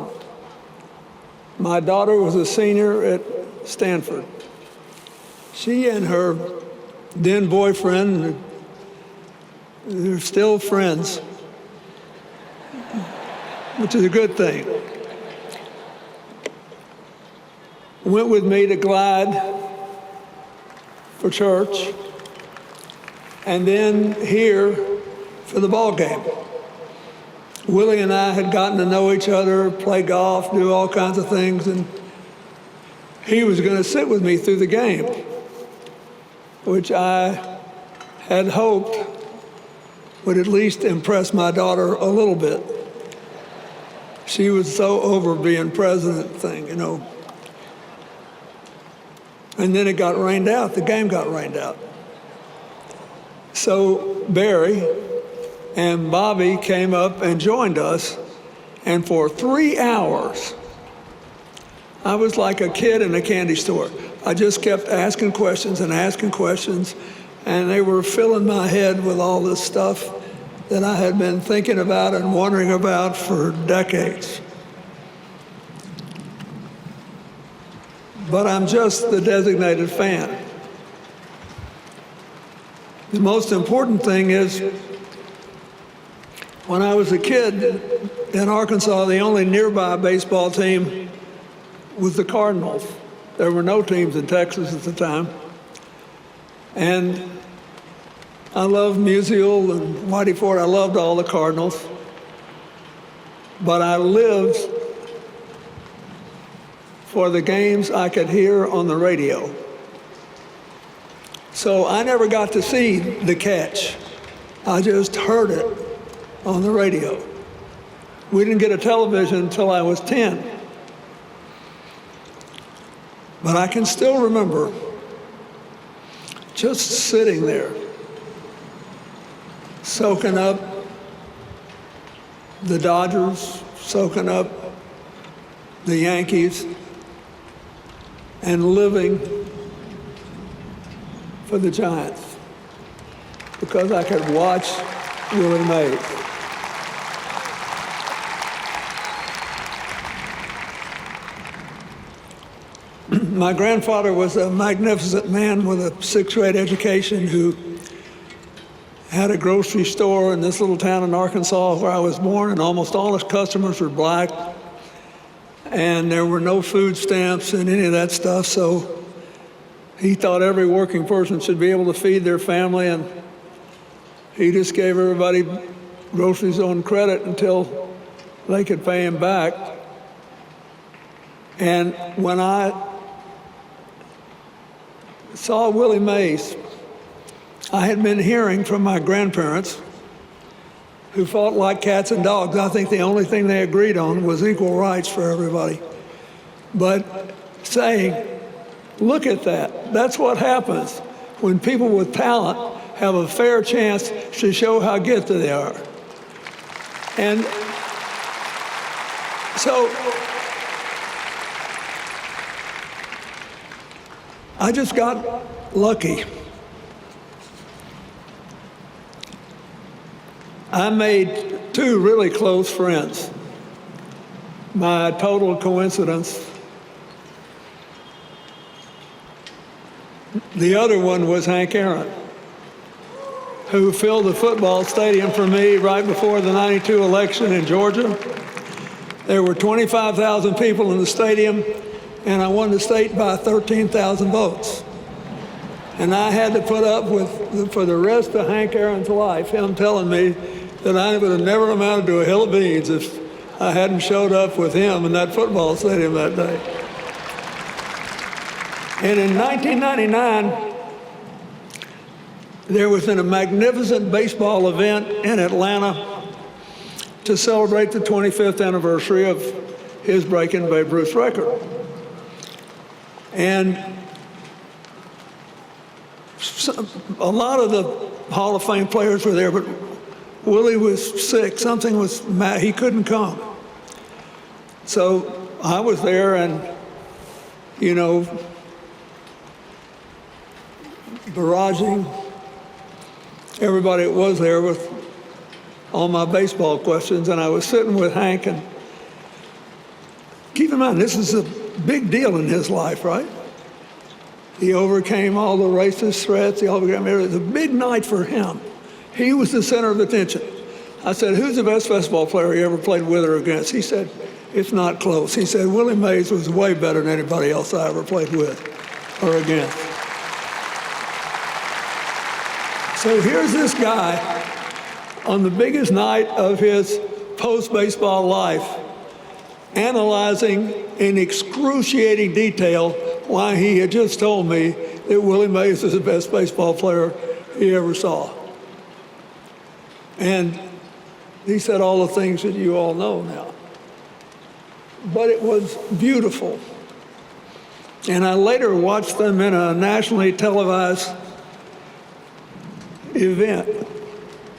My daughter was a senior at Stanford. She and her then boyfriend, they're still friends, which is a good thing, went with me to Glide for church, and then here for the ball game. Willie and I had gotten to know each other, play golf, do all kinds of things, and he was going to sit with me through the game, which I had hoped would at least impress my daughter a little bit. She was so over being president thing, you know. And then it got rained out. The game got rained out. So Barry and Bobby came up and joined us, and for 3 hours, I was like a kid in a candy store. I just kept asking questions, and they were filling my head with all this stuff that I had been thinking about and wondering about for decades. But I'm just the designated fan. The most important thing is, when I was a kid in Arkansas, the only nearby baseball team was the Cardinals. There were no teams in Texas at the time. And I loved Musial and Whitey Ford. I loved all the Cardinals. But I lived for the games I could hear on the radio. So I never got to see the catch. I just heard it on the radio. We didn't get a television until I was 10. But I can still remember just sitting there, soaking up the Dodgers, soaking up the Yankees, and living for the Giants because I could watch Willie Mays. My grandfather was a magnificent man with a 6th grade education who had a grocery store in this little town in Arkansas where I was born, and almost all his customers were black. And there were no food stamps and any of that stuff, so he thought every working person should be able to feed their family, and he just gave everybody groceries on credit until they could pay him back. And when I saw Willie Mays, I had been hearing from my grandparents, who fought like cats and dogs. I think the only thing they agreed on was equal rights for everybody. But saying, look at that. That's what happens when people with talent have a fair chance to show how gifted they are. And so I just got lucky. I made 2 really close friends. By total coincidence, the other one was Hank Aaron, who filled the football stadium for me right before the '92 election in Georgia. There were 25,000 people in the stadium, and I won the state by 13,000 votes. And I had to put up with, for the rest of Hank Aaron's life, him telling me that I would have never amounted to a hill of beans if I hadn't showed up with him in that football stadium that day. And in 1999, there was a magnificent baseball event in Atlanta to celebrate the 25th anniversary of his breaking Babe Ruth's record. And a lot of the Hall of Fame players were there, but Willie was sick. Something was mad. He couldn't come. So I was there, and, you know, barraging everybody that was there with all my baseball questions, and I was sitting with Hank, and keep in mind, this is a big deal in his life, right? He overcame all the racist threats. He overcame everything. It was a big night for him. He was the center of attention. I said, who's the best baseball player you ever played with or against? He said, it's not close. He said, Willie Mays was way better than anybody else I ever played with or against. So here's this guy on the biggest night of his post-baseball life, analyzing in excruciating detail why he had just told me that Willie Mays is the best baseball player he ever saw. And he said all the things that you all know now. But it was beautiful. And I later watched them in a nationally televised event,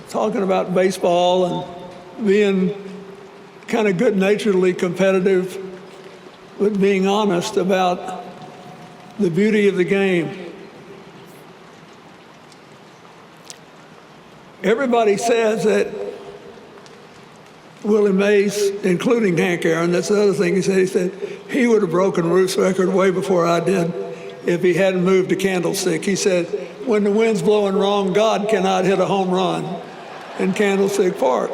talking about baseball and being kind of good-naturedly competitive, but being honest about the beauty of the game. Everybody says that Willie Mays, including Hank Aaron, that's the other thing he said he would have broken Ruth's record way before I did if he hadn't moved to Candlestick. He said, when the wind's blowing wrong, God cannot hit a home run in Candlestick Park.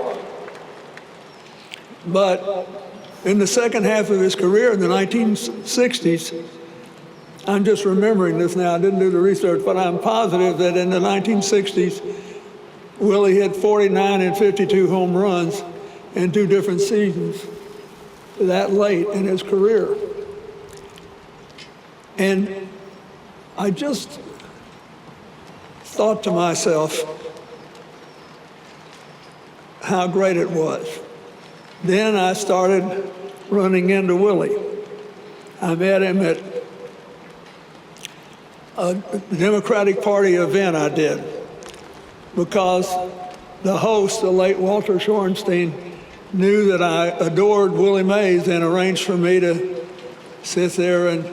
But in the second half of his career in the 1960s, I'm just remembering this now, I didn't do the research, but I'm positive that in the 1960s, Willie hit 49 and 52 home runs in 2 different seasons that late in his career. And I just thought to myself how great it was. Then I started running into Willie. I met him at a Democratic Party event I did because the host, the late Walter Shorenstein, knew that I adored Willie Mays and arranged for me to sit there and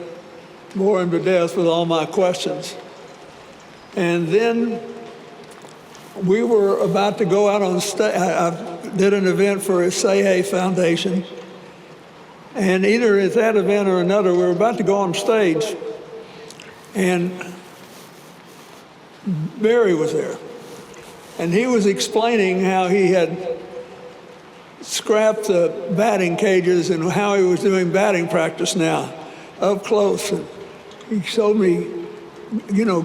bore him to death with all my questions. And then we were about to go out on stage. I did an event for a Say Hey Foundation. And either at that event or another, we were about to go on stage. And Barry was there. And he was explaining how he had scrapped the batting cages and how he was doing batting practice now up close. And he showed me,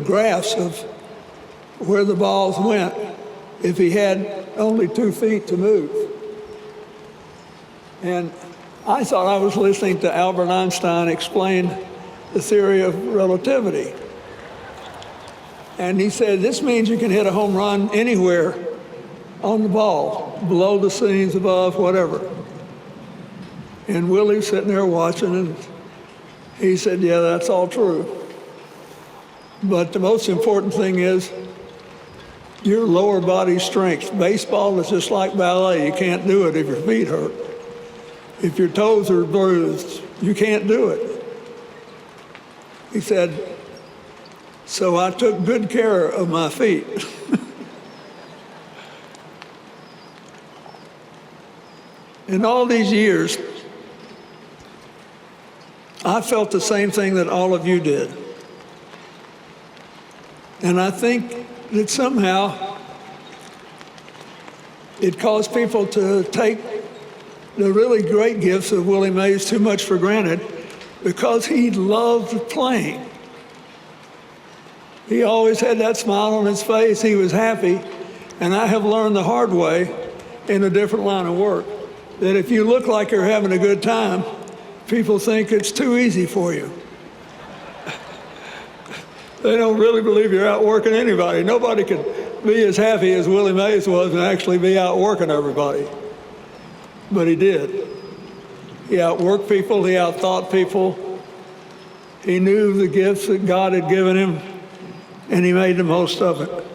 graphs of where the balls went if he had only 2 feet to move. And I thought I was listening to Albert Einstein explain the theory of relativity. And he said, this means you can hit a home run anywhere on the ball, below the scenes, above, whatever. And Willie's sitting there watching, and he said, yeah, that's all true. But the most important thing is your lower body strength. Baseball is just like ballet. You can't do it if your feet hurt. If your toes are bruised, you can't do it. He said, so I took good care of my feet. In all these years, I felt the same thing that all of you did. And I think that somehow it caused people to take the really great gifts of Willie Mays too much for granted because he loved playing. He always had that smile on his face. He was happy. And I have learned the hard way in a different line of work that if you look like you're having a good time, people think it's too easy for you. They don't really believe you're out working anybody. Nobody could be as happy as Willie Mays was and actually be out working everybody. But he did. He outworked people, he outthought people. He knew the gifts that God had given him, and he made the most of it.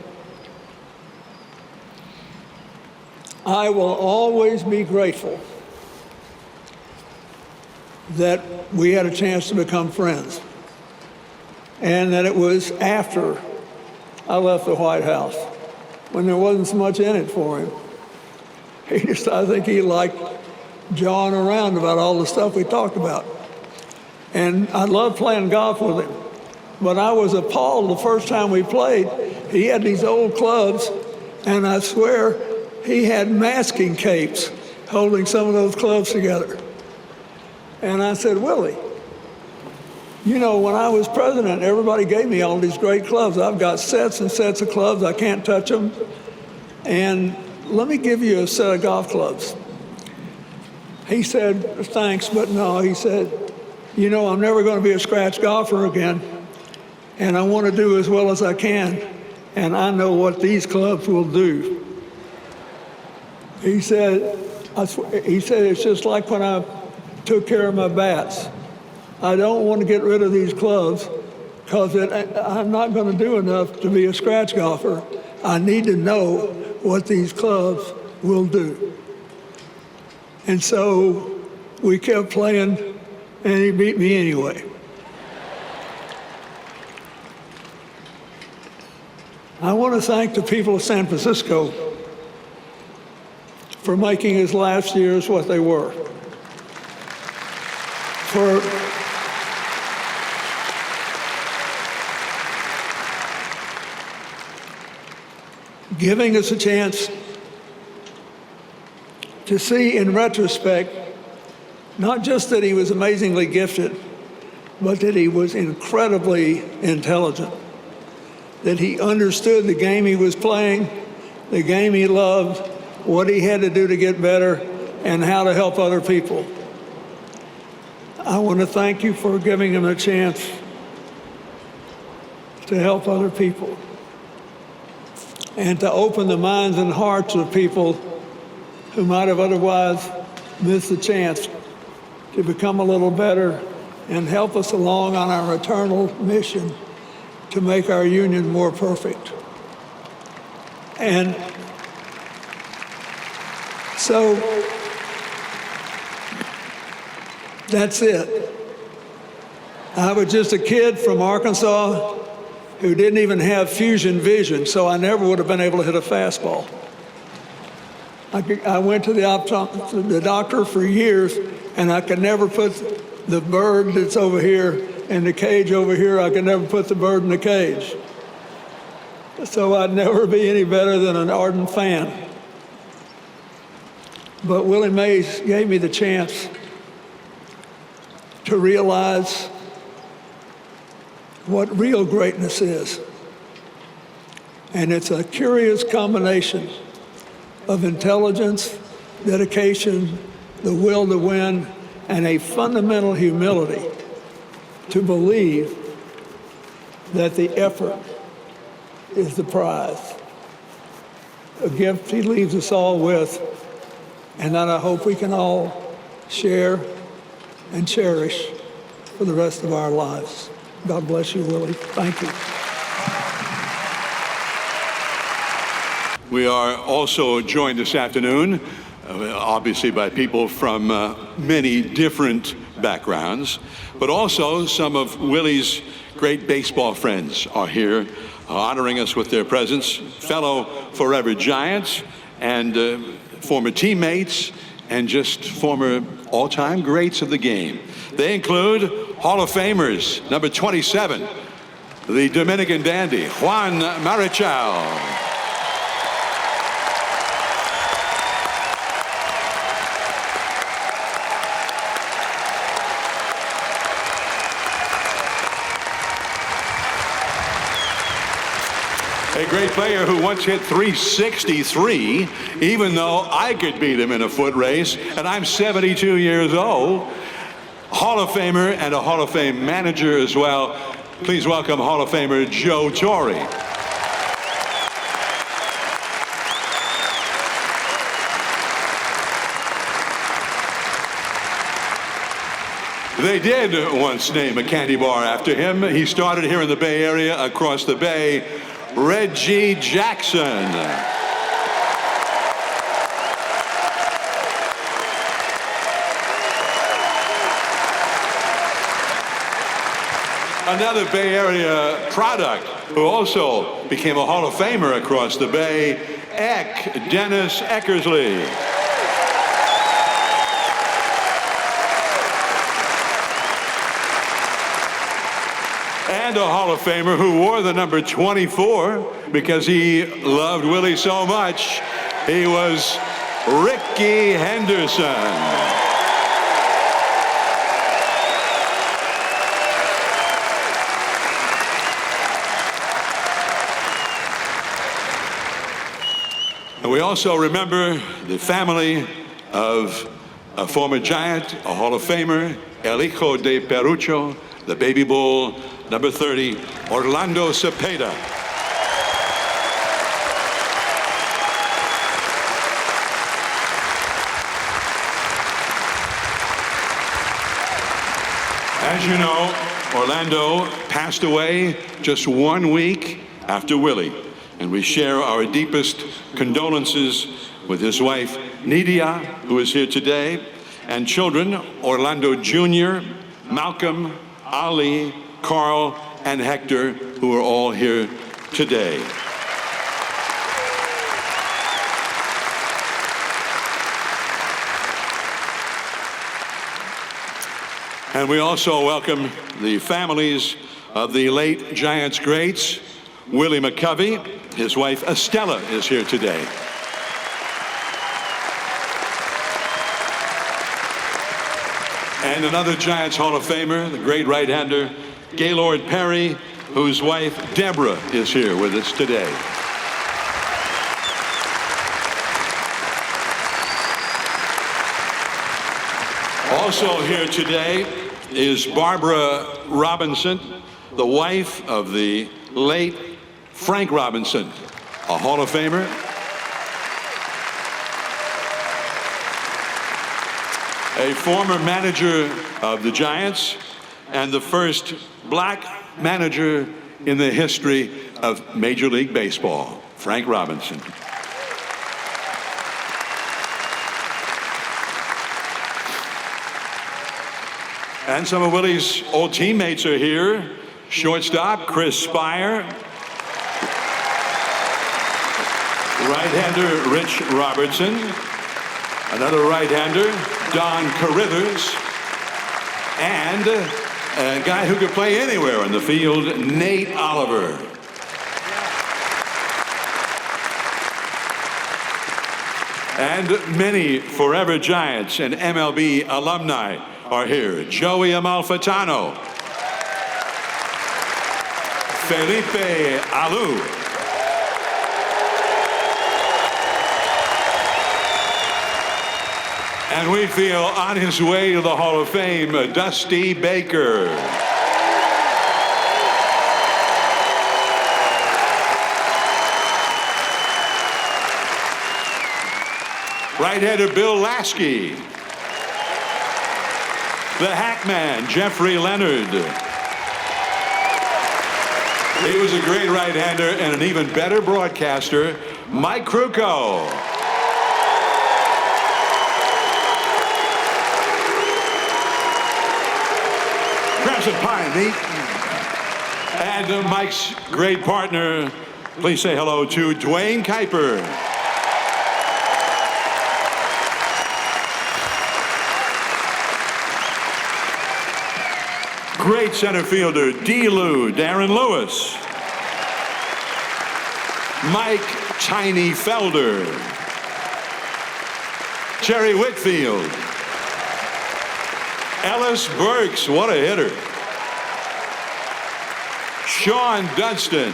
I will always be grateful that we had a chance to become friends, and that it was after I left the White House, when there wasn't so much in it for him. I think he liked jawing around about all the stuff we talked about. And I loved playing golf with him. But I was appalled the first time we played. He had these old clubs, and I swear he had masking capes holding some of those clubs together. And I said, Willie, when I was president, everybody gave me all these great clubs. I've got sets and sets of clubs. I can't touch them. And let me give you a set of golf clubs. He said, thanks, but no. He said, you know, I'm never going to be a scratch golfer again, and I want to do as well as I can, and I know what these clubs will do. He said, it's just like when I took care of my bats. I don't want to get rid of these clubs because I'm not going to do enough to be a scratch golfer. I need to know what these clubs will do. And so we kept playing, and he beat me anyway. I want to thank the people of San Francisco for making his last years what they were. For giving us a chance to see in retrospect, not just that he was amazingly gifted, but that he was incredibly intelligent, that he understood the game he was playing, the game he loved, what he had to do to get better, and how to help other people. I want to thank you for giving him a chance to help other people and to open the minds and hearts of people who might have otherwise missed the chance to become a little better and help us along on our eternal mission to make our union more perfect. And so that's it. I was just a kid from Arkansas who didn't even have fusion vision, so I never would have been able to hit a fastball. I went to the doctor for years, and I could never put the bird that's over here in the cage over here. I could never put the bird in the cage. So I'd never be any better than an ardent fan. But Willie Mays gave me the chance to realize what real greatness is. And it's a curious combination of intelligence, dedication, the will to win, and a fundamental humility to believe that the effort is the prize. A gift he leaves us all with, and that I hope we can all share and cherish for the rest of our lives. God bless you, Willie. Thank you. We are also joined this afternoon, obviously by people from many different backgrounds, but also some of Willie's great baseball friends are here honoring us with their presence, fellow Forever Giants and former teammates and just former all-time greats of the game. They include Hall of Famers, number 27, the Dominican dandy, Juan Marichal. A great player who once hit 363, even though I could beat him in a foot race, and I'm 72 years old. Hall of Famer and a Hall of Fame manager as well. Please welcome Hall of Famer Joe Torre. They did once name a candy bar after him. He started here in the Bay Area, across the Bay. Reggie Jackson. Another Bay Area product who also became a Hall of Famer across the Bay, Dennis Eckersley. And a Hall of Famer who wore the number 24 because he loved Willie so much. He was Rickey Henderson. And we also remember the family of a former Giant, a Hall of Famer, El Hijo de Perucho, the baby bull, number 30, Orlando Cepeda. As you know, Orlando passed away just 1 week after Willie, and we share our deepest condolences with his wife, Nidia, who is here today, and children, Orlando Jr., Malcolm, Ali, Carl, and Hector, who are all here today. And we also welcome the families of the late Giants greats. Willie McCovey, his wife Estella is here today. And another Giants Hall of Famer, the great right-hander, Gaylord Perry, whose wife Deborah is here with us today. Also here today is Barbara Robinson, the wife of the late Frank Robinson, a Hall of Famer. A former manager of the Giants and the first black manager in the history of Major League Baseball, Frank Robinson. And some of Willie's old teammates are here. Shortstop, Chris Spire. Right-hander, Rich Robertson. Another right-hander, Don Carithers. And a guy who could play anywhere on the field, Nate Oliver. And many forever Giants and MLB alumni are here. Joey Amalfitano, Felipe Alou, and we feel on his way to the Hall of Fame, Dusty Baker. Right-hander Bill Lasky. The Hackman, Jeffrey Leonard. He was a great right-hander and an even better broadcaster, Mike Krukow. Grab some pie, Nate. And Mike's great partner, please say hello to Dwayne Kuiper. Great center fielder, D-Lou, Darren Lewis. Mike Tiny Felder. Jerry Whitfield. Ellis Burks, what a hitter. Sean Dunston.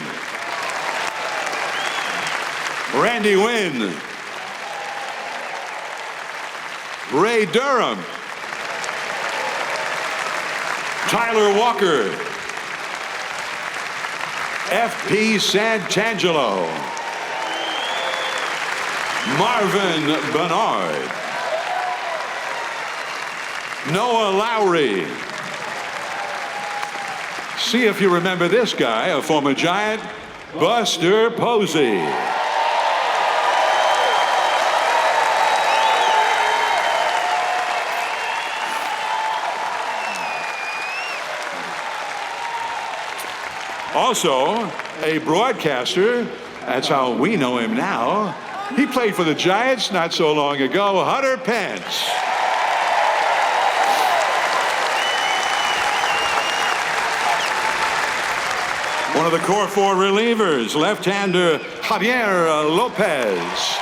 Randy Wynn. Ray Durham. Tyler Walker, F.P. Santangelo, Marvin Bernard, Noah Lowry. See if you remember this guy, a former Giant, Buster Posey. Also, a broadcaster, that's how we know him now. He played for the Giants not so long ago, Hunter Pence. One of the core four relievers, left-hander Javier Lopez.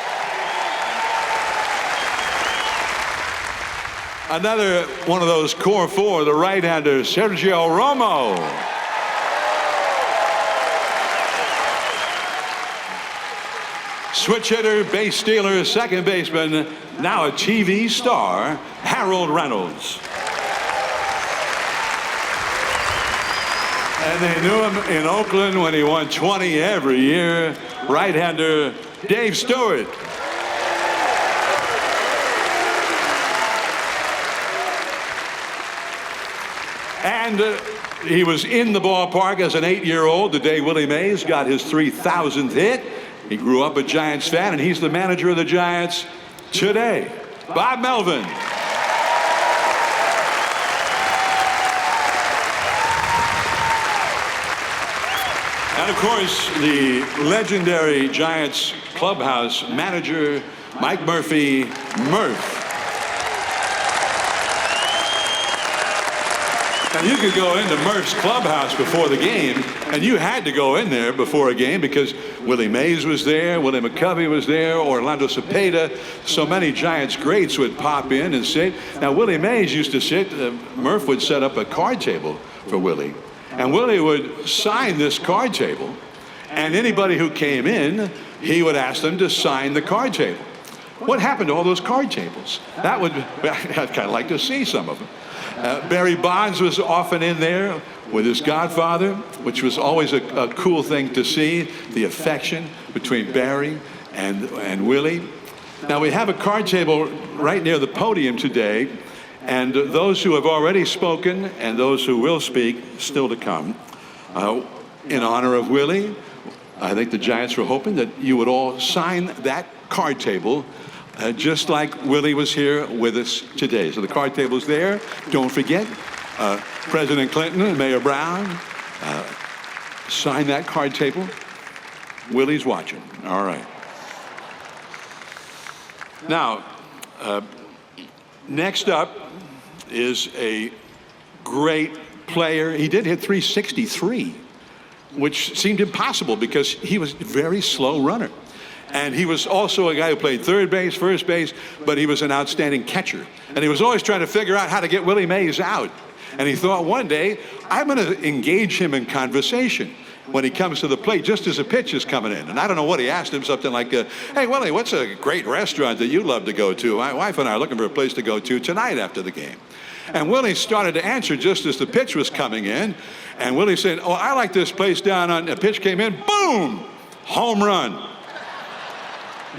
Another one of those core four, the right-hander Sergio Romo. Switch hitter, base stealer, second baseman, now a TV star, Harold Reynolds. And they knew him in Oakland when he won 20 every year. Right-hander Dave Stewart. And he was in the ballpark as an 8-year-old the day Willie Mays got his 3,000th hit. He grew up a Giants fan, and he's the manager of the Giants today. Bob Melvin. And of course, the legendary Giants clubhouse manager, Mike Murphy, Murph. And you could go into Murph's clubhouse before the game, and you had to go in there before a game because Willie Mays was there, Willie McCovey was there, Orlando Cepeda. So many Giants greats would pop in and sit. Now, Willie Mays used to sit, Murph would set up a card table for Willie. And Willie would sign this card table, and anybody who came in, he would ask them to sign the card table. What happened to all those card tables? I'd kind of like to see some of them. Barry Bonds was often in there with his godfather, which was always a cool thing to see, the affection between Barry and Willie. Now, we have a card table right near the podium today, and those who have already spoken and those who will speak still to come, in honor of Willie, I think the Giants were hoping that you would all sign that card table just like Willie was here with us today. So the card table's there. Don't forget, President Clinton and Mayor Brown, sign that card table. Willie's watching. All right. Now, next up is a great player. He did hit 363, which seemed impossible because he was a very slow runner. And he was also a guy who played third base, first base, but he was an outstanding catcher. And he was always trying to figure out how to get Willie Mays out. And he thought one day, I'm going to engage him in conversation when he comes to the plate, just as a pitch is coming in. And I don't know what he asked him, something like, hey, Willie, what's a great restaurant that you love to go to? My wife and I are looking for a place to go to tonight after the game. And Willie started to answer just as the pitch was coming in. And Willie said, oh, I like this place down on, the pitch came in, boom, home run.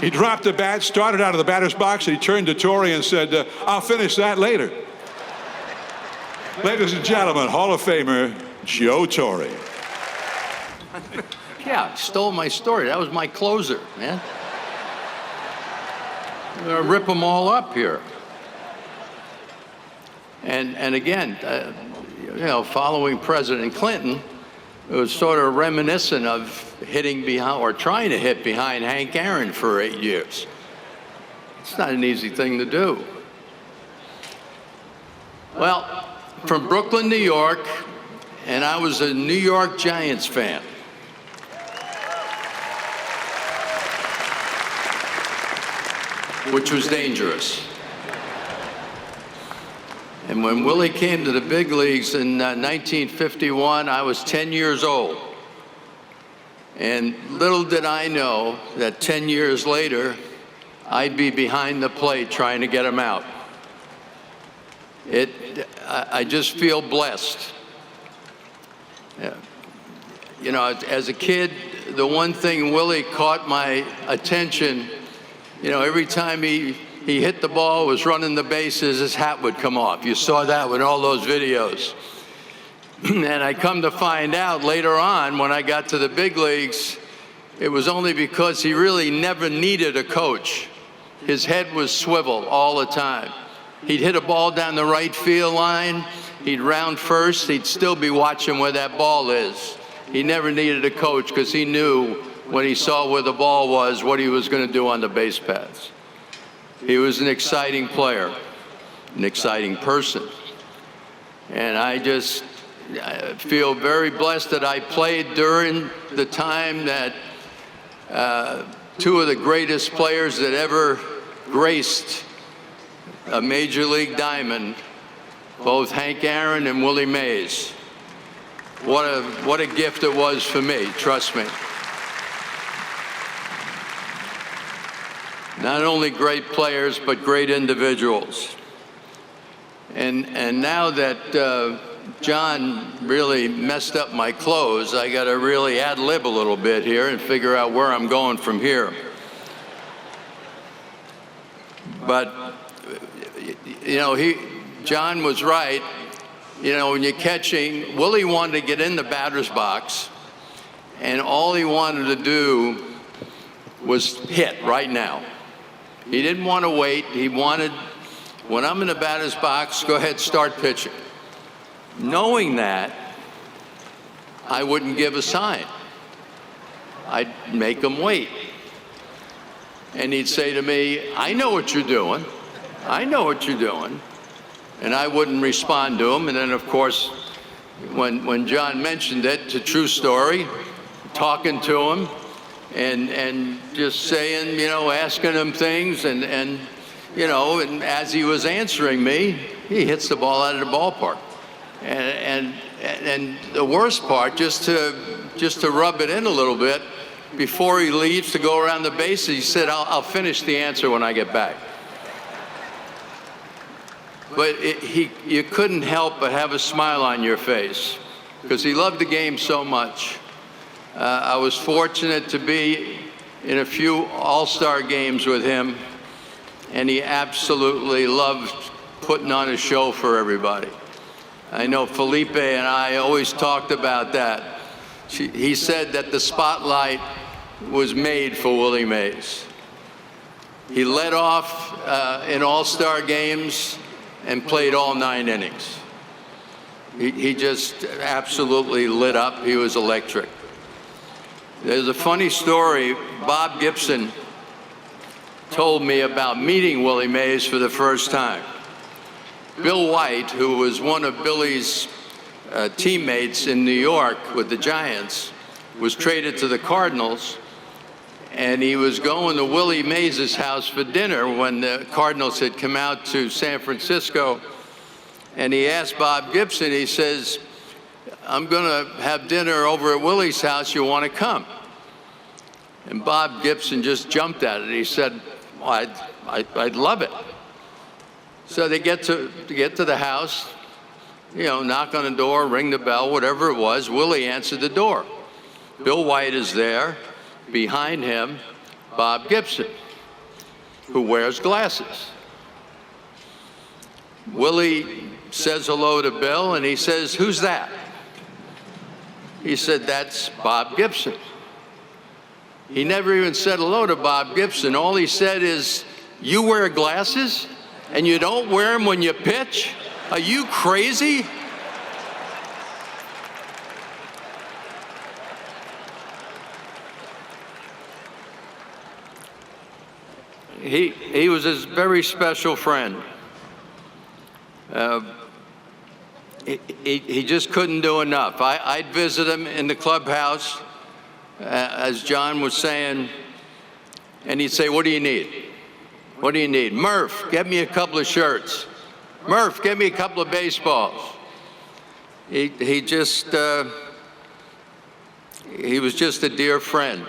He dropped the bat, started out of the batter's box, and he turned to Torre and said, I'll finish that later. Ladies and gentlemen, Hall of Famer Joe Torre. Yeah, stole my story. That was my closer, man. I'm going to rip them all up here. And again, following President Clinton, it was sort of reminiscent of hitting behind or trying to hit behind Hank Aaron for 8 years. It's not an easy thing to do. Well, from Brooklyn, New York, and I was a New York Giants fan. Which was dangerous. And when Willie came to the big leagues in 1951, I was 10 years old. And little did I know that 10 years later, I'd be behind the plate trying to get him out. I just feel blessed. You know, as a kid, the one thing Willie caught my attention, you know, every time he hit the ball, was running the bases, his hat would come off. You saw that with all those videos. And I come to find out later on, when I got to the big leagues, it was only because he really never needed a coach. His head was swiveled all the time. He'd hit a ball down the right field line, he'd round first, he'd still be watching where that ball is. He never needed a coach because he knew when he saw where the ball was, what he was going to do on the base paths. He was an exciting player, an exciting person. And I feel very blessed that I played during the time that two of the greatest players that ever graced a major league diamond, both Hank Aaron and Willie Mays. What a gift it was for me, trust me. Not only great players, but great individuals. And now that John really messed up my clothes. I got to really ad-lib a little bit here and figure out where I'm going from here. But, you know, John was right. You know, when you're catching, Willie wanted to get in the batter's box, and all he wanted to do was hit right now. He didn't want to wait. He wanted, when I'm in the batter's box, go ahead, start pitching. Knowing that, I wouldn't give a sign. I'd make him wait. And he'd say to me, I know what you're doing. I know what you're doing. And I wouldn't respond to him. And then, of course, when John mentioned it, it's a true story, talking to him and just saying, you know, asking him things. And you know, and as he was answering me, he hits the ball out of the ballpark. And the worst part, just to rub it in a little bit, before he leaves to go around the bases, he said, I'll finish the answer when I get back. But you couldn't help but have a smile on your face because he loved the game so much. I was fortunate to be in a few all-star games with him, and he absolutely loved putting on a show for everybody. I know Felipe and I always talked about that. He said that the spotlight was made for Willie Mays. He led off in all-star games and played all 9 innings. He just absolutely lit up. He was electric. There's a funny story. Bob Gibson told me about meeting Willie Mays for the first time. Bill White, who was one of Billy's teammates in New York with the Giants, was traded to the Cardinals, and he was going to Willie Mays' house for dinner when the Cardinals had come out to San Francisco. And he asked Bob Gibson, he says, I'm going to have dinner over at Willie's house, you want to come? And Bob Gibson just jumped at it. He said, well, I'd love it. So they get to the house, you know, knock on the door, ring the bell, whatever it was. Willie answered the door. Bill White is there. Behind him, Bob Gibson, who wears glasses. Willie says hello to Bill, and he says, who's that? He said, that's Bob Gibson. He never even said hello to Bob Gibson. All he said is, you wear glasses? And you don't wear them when you pitch? Are you crazy? He was his very special friend. He just couldn't do enough. I'd visit him in the clubhouse, as John was saying, and he'd say, what do you need? What do you need? Murph, get me a couple of shirts. Murph, get me a couple of baseballs. He was just a dear friend.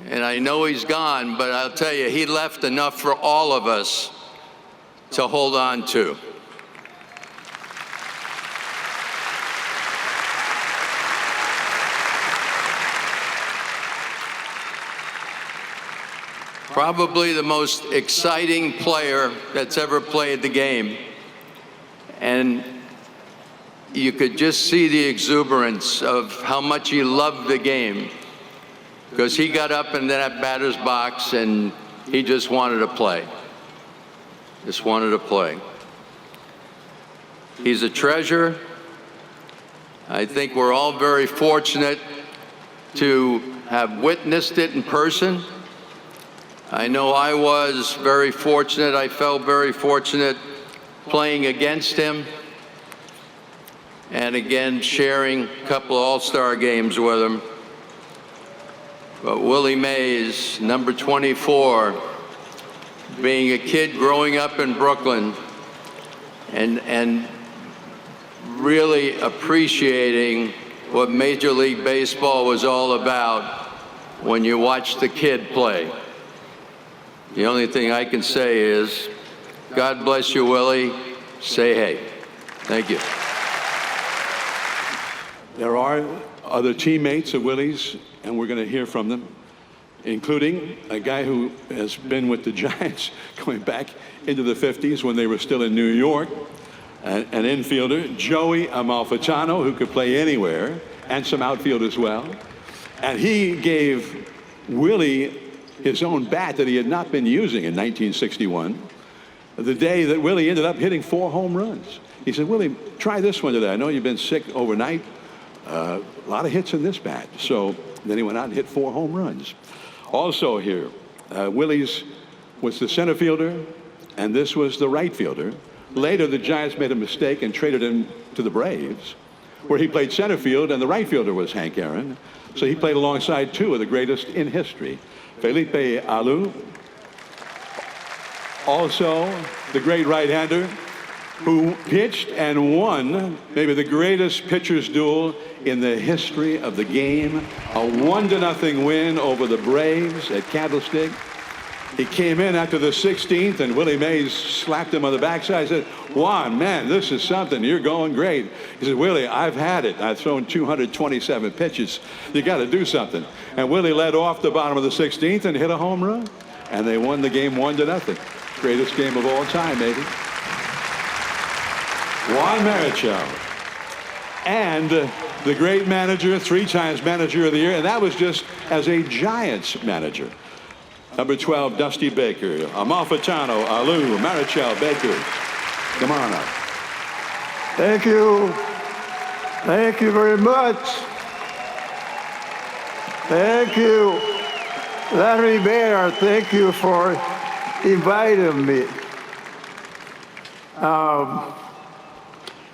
And I know he's gone, but I'll tell you, he left enough for all of us to hold on to. Probably the most exciting player that's ever played the game. And you could just see the exuberance of how much he loved the game, because he got up in that batter's box and he just wanted to play. Just wanted to play. He's a treasure. I think we're all very fortunate to have witnessed it in person. I know I was very fortunate. I felt very fortunate playing against him and again sharing a couple of all-star games with him. But Willie Mays, number 24, being a kid growing up in Brooklyn and really appreciating what Major League Baseball was all about when you watch the kid play. The only thing I can say is, God bless you, Willie. Say hey. Thank you. There are other teammates of Willie's, and we're going to hear from them, including a guy who has been with the Giants going back into the 50s when they were still in New York, an infielder, Joey Amalfitano, who could play anywhere, and some outfield as well. And he gave Willie his own bat that he had not been using in 1961, the day that Willie ended up hitting 4 home runs. He said, Willie, try this one today. I know you've been sick overnight. A lot of hits in this bat. So then he went out and hit 4 home runs. Also here, Willie's was the center fielder, and this was the right fielder. Later, the Giants made a mistake and traded him to the Braves, where he played center field, and the right fielder was Hank Aaron. So he played alongside 2 of the greatest in history. Felipe Alou, also the great right-hander, who pitched and won maybe the greatest pitcher's duel in the history of the game. A 1-0 win over the Braves at Candlestick. He came in after the 16th, and Willie Mays slapped him on the backside and said, Juan, man, this is something. You're going great. He said, Willie, I've had it. I've thrown 227 pitches. You got to do something. And Willie led off the bottom of the 16th and hit a home run. And they won the game 1-0. Greatest game of all time, maybe. Juan Marichal. And the great manager, 3 times manager of the year, and that was just as a Giants manager. Number 12, Dusty Baker. Amalfitano, Alou, Marichal, Baker. Come on up. Thank you. Thank you very much. Thank you. Larry Bear, thank you for inviting me.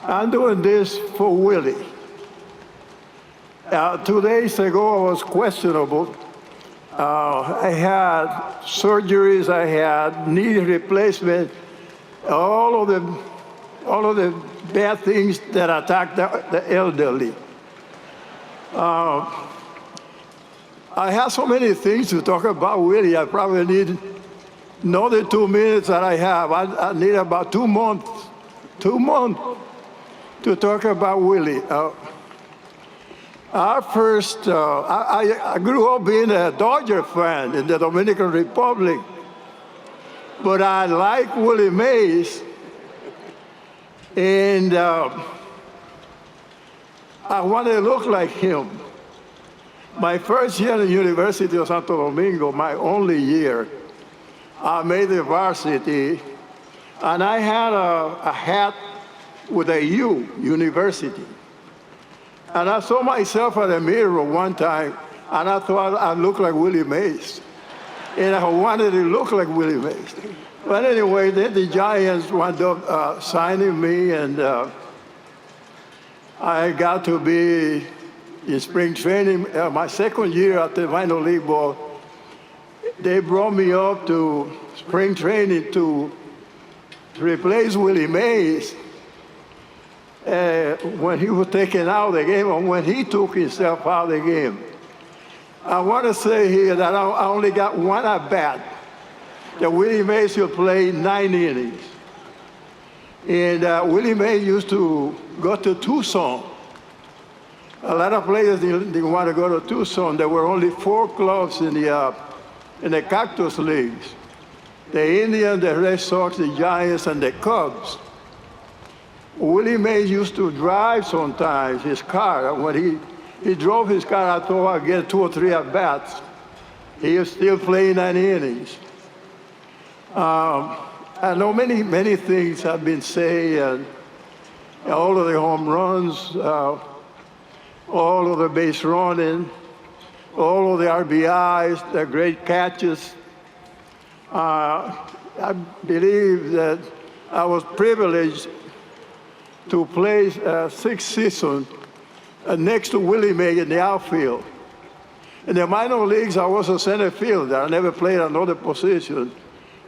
I'm doing this for Willie. 2 days ago, I was questionable. I had surgeries, I had knee replacement, all of the bad things that attack the elderly. I have so many things to talk about Willie. I probably need another 2 minutes that I have. I need about 2 months to talk about Willie. I grew up being a Dodger fan in the Dominican Republic, but I like Willie Mays, and I wanted to look like him. My first year at the University of Santo Domingo, my only year, I made the varsity, and I had a hat with a U, university. And I saw myself at a mirror one time, and I thought I looked like Willie Mays. And I wanted to look like Willie Mays. But anyway, then the Giants wound up signing me, and I got to be in spring training. My second year at the minor league ball, they brought me up to spring training to replace Willie Mays when he was taken out of the game, and when he took himself out of the game. I want to say here that I only got 1 at-bat, that Willie Mays should play 9 innings. And Willie Mays used to go to Tucson. A lot of players didn't want to go to Tucson. There were only 4 clubs in the Cactus Leagues: the Indians, the Red Sox, the Giants, and the Cubs. Willie Mays used to drive sometimes his car. When he drove his car, I thought I'd get 2 or 3 at-bats. He was still playing 9 innings. I know many things have been said, and all of the home runs, all of the base running, all of the RBIs, the great catches. I believe that I was privileged to play 6 seasons next to Willie Mays in the outfield. In the minor leagues, I was a center fielder. I never played another position.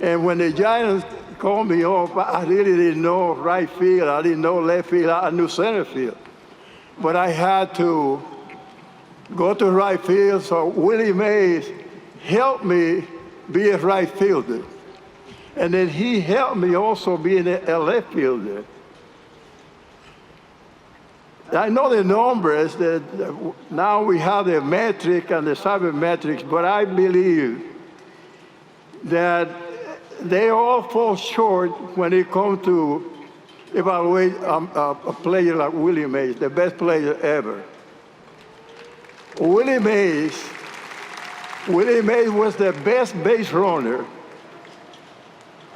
And when the Giants called me up, I really didn't know right field. I didn't know left field. I knew center field. But I had to go to right field, so Willie Mays helped me be a right fielder. And then he helped me also be a left fielder. I know the numbers that now we have the metric and the sabermetrics, but I believe that they all fall short when it comes to evaluate a player like Willie Mays, the best player ever. Willie Mays was the best base runner.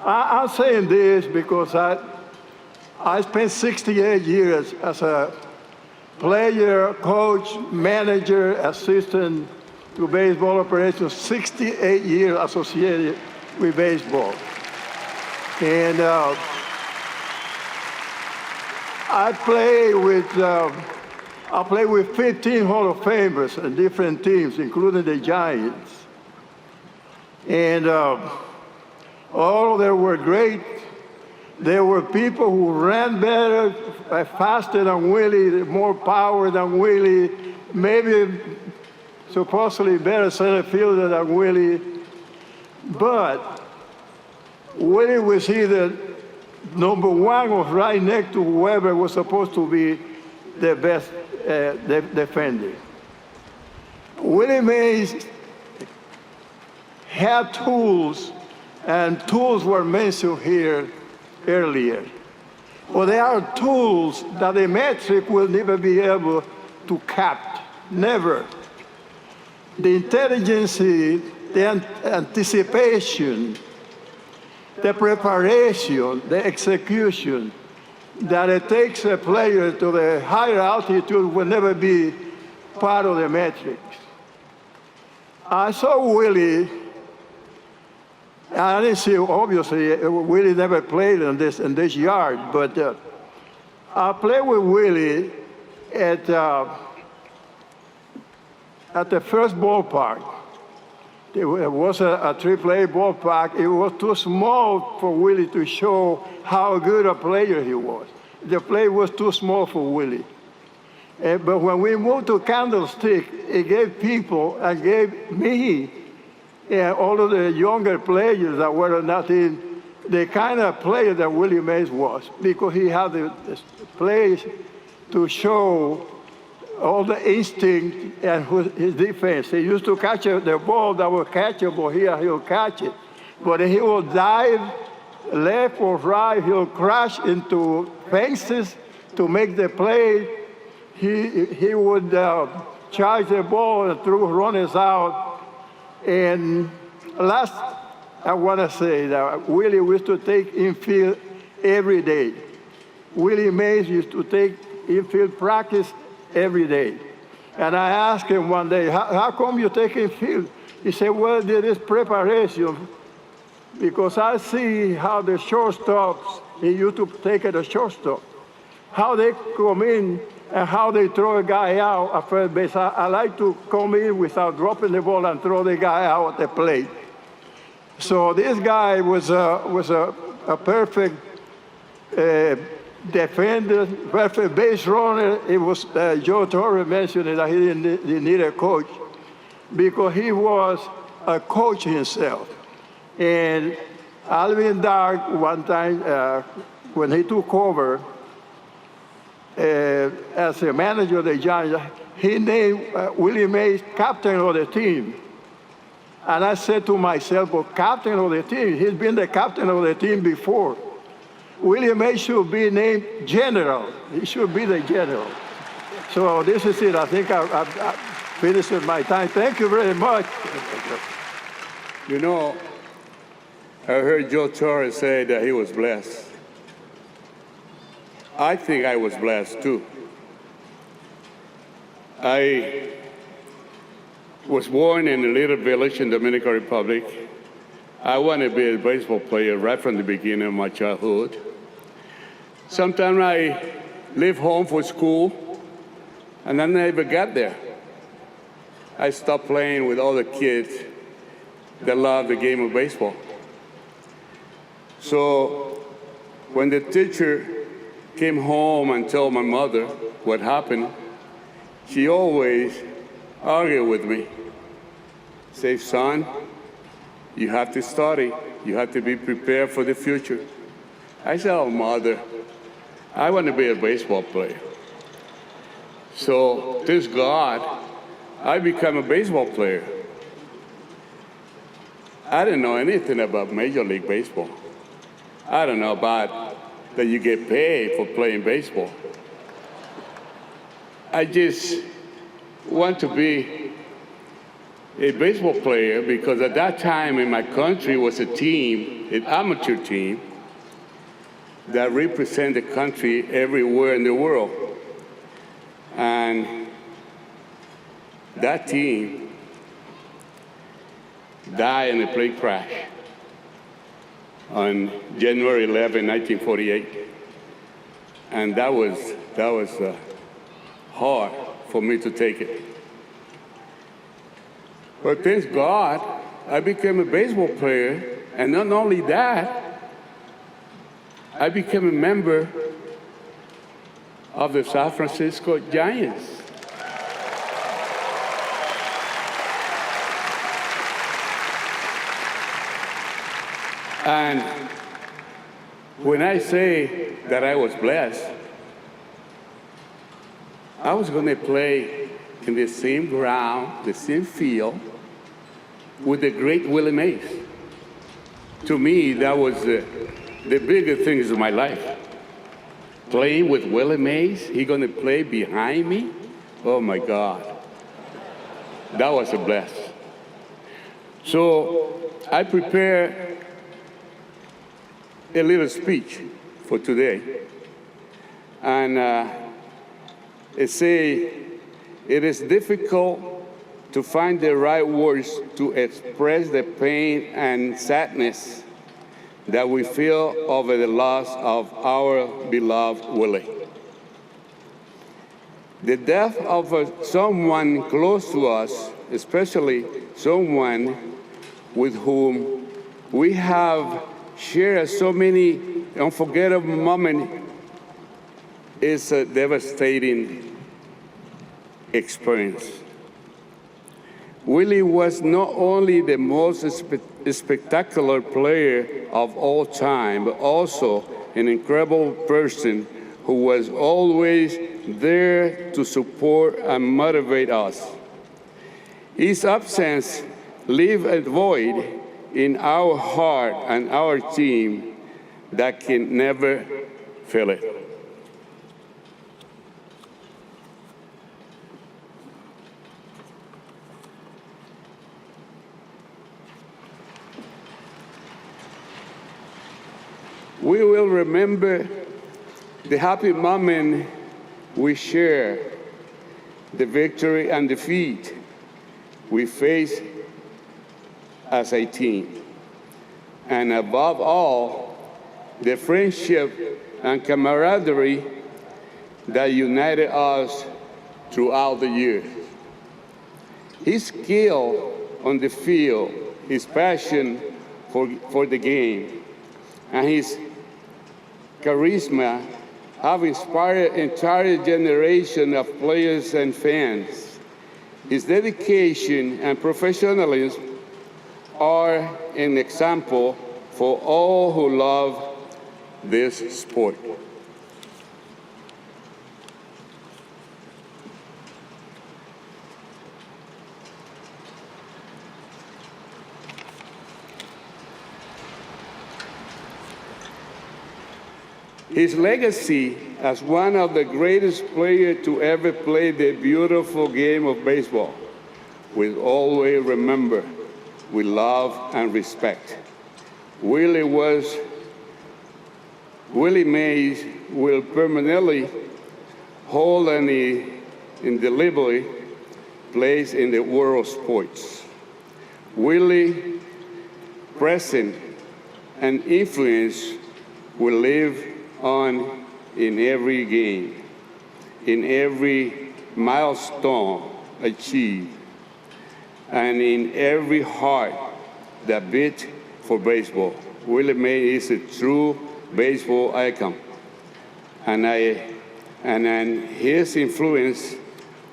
I'm saying this because I spent 68 years as a player, coach, manager, assistant to baseball operations, 68 years associated with baseball. And I play with 15 Hall of Famers in different teams, including the Giants. And all of them were great. There were people who ran better, faster than Willie, more power than Willie, maybe supposedly better center fielder than Willie. But Willie was either number one or right next to whoever was supposed to be the best defender. Willie Mays had tools, and tools were mentioned here earlier. Well, there are tools that the metric will never be able to cap, never. The intelligence, the anticipation, the preparation, the execution that it takes a player to the higher altitude will never be part of the metrics. I saw Willie. I didn't see, obviously, Willie never played in this yard, but I played with Willie at the first ballpark. It was a AAA ballpark. It was too small for Willie to show how good a player he was. The play was too small for Willie. But when we moved to Candlestick, it gave people and gave me all of the younger players that were not in the kind of player that Willie Mays was, because he had the plays to show all the instinct and his defense. He used to catch the ball that was catchable here, he'll catch it. But he will dive left or right, he'll crash into fences to make the play. He would charge the ball and throw runners out. And last, I want to say that Willie used to take infield every day. Willie Mays used to take infield practice every day. And I asked him one day, how come you take infield? He said, well, there is preparation, because I see how the shortstops, he used to take at the shortstop, how they come in and how they throw a guy out at first base. I like to come in without dropping the ball and throw the guy out at the plate. So this guy was a perfect defender, perfect base runner. It was Joe Torre mentioned that he didn't need a coach, because he was a coach himself. And Alvin Dark, one time when he took over as a manager of the Giants, he named Willie Mays captain of the team. And I said to myself, well, captain of the team, he's been the captain of the team before. Willie Mays should be named general. He should be the general. So this is it. I think I finished my time. Thank you very much. You know, I heard Joe Torre say that he was blessed. I think I was blessed too. I was born in a little village in the Dominican Republic. I wanted to be a baseball player right from the beginning of my childhood. Sometimes I left home for school, and I never got there. I stopped playing with all the kids that love the game of baseball. So when the teacher came home and told my mother what happened, she always argued with me. Say, son, you have to study. You have to be prepared for the future. I said, oh, mother, I want to be a baseball player. So, thank God, I became a baseball player. I didn't know anything about Major League Baseball. I don't know about that you get paid for playing baseball. I just want to be a baseball player because at that time in my country was a team, an amateur team, that represented the country everywhere in the world. And that team died in a plane crash on January 11, 1948. And that was hard for me to take it. But thank God, I became a baseball player, and not only that, I became a member of the San Francisco Giants. And when I say that I was blessed, I was going to play in the same ground, the same field, with the great Willie Mays. To me, that was the biggest things of my life. Playing with Willie Mays, he's going to play behind me? Oh my God. That was a bless. So I prepared a little speech for today. And it say, it is difficult to find the right words to express the pain and sadness that we feel over the loss of our beloved Willie. The death of someone close to us, especially someone with whom we have shared so many unforgettable moments, is a devastating experience. Willie was not only the most spectacular player of all time, but also an incredible person who was always there to support and motivate us. His absence leaves a void in our heart and our team that can never fill it. We will remember the happy moment we share, the victory and defeat we face as a team, and above all, the friendship and camaraderie that united us throughout the years. His skill on the field, his passion for the game, and his charisma have inspired an entire generation of players and fans. His dedication and professionalism are an example for all who love this sport. His legacy as one of the greatest players to ever play the beautiful game of baseball will always remember with love and respect. Willie Mays will permanently hold an indelible place in the world of sports. Willie's presence and influence will live on in every game, in every milestone achieved, and in every heart that beat for baseball. Willie Mays is a true baseball icon, and his influence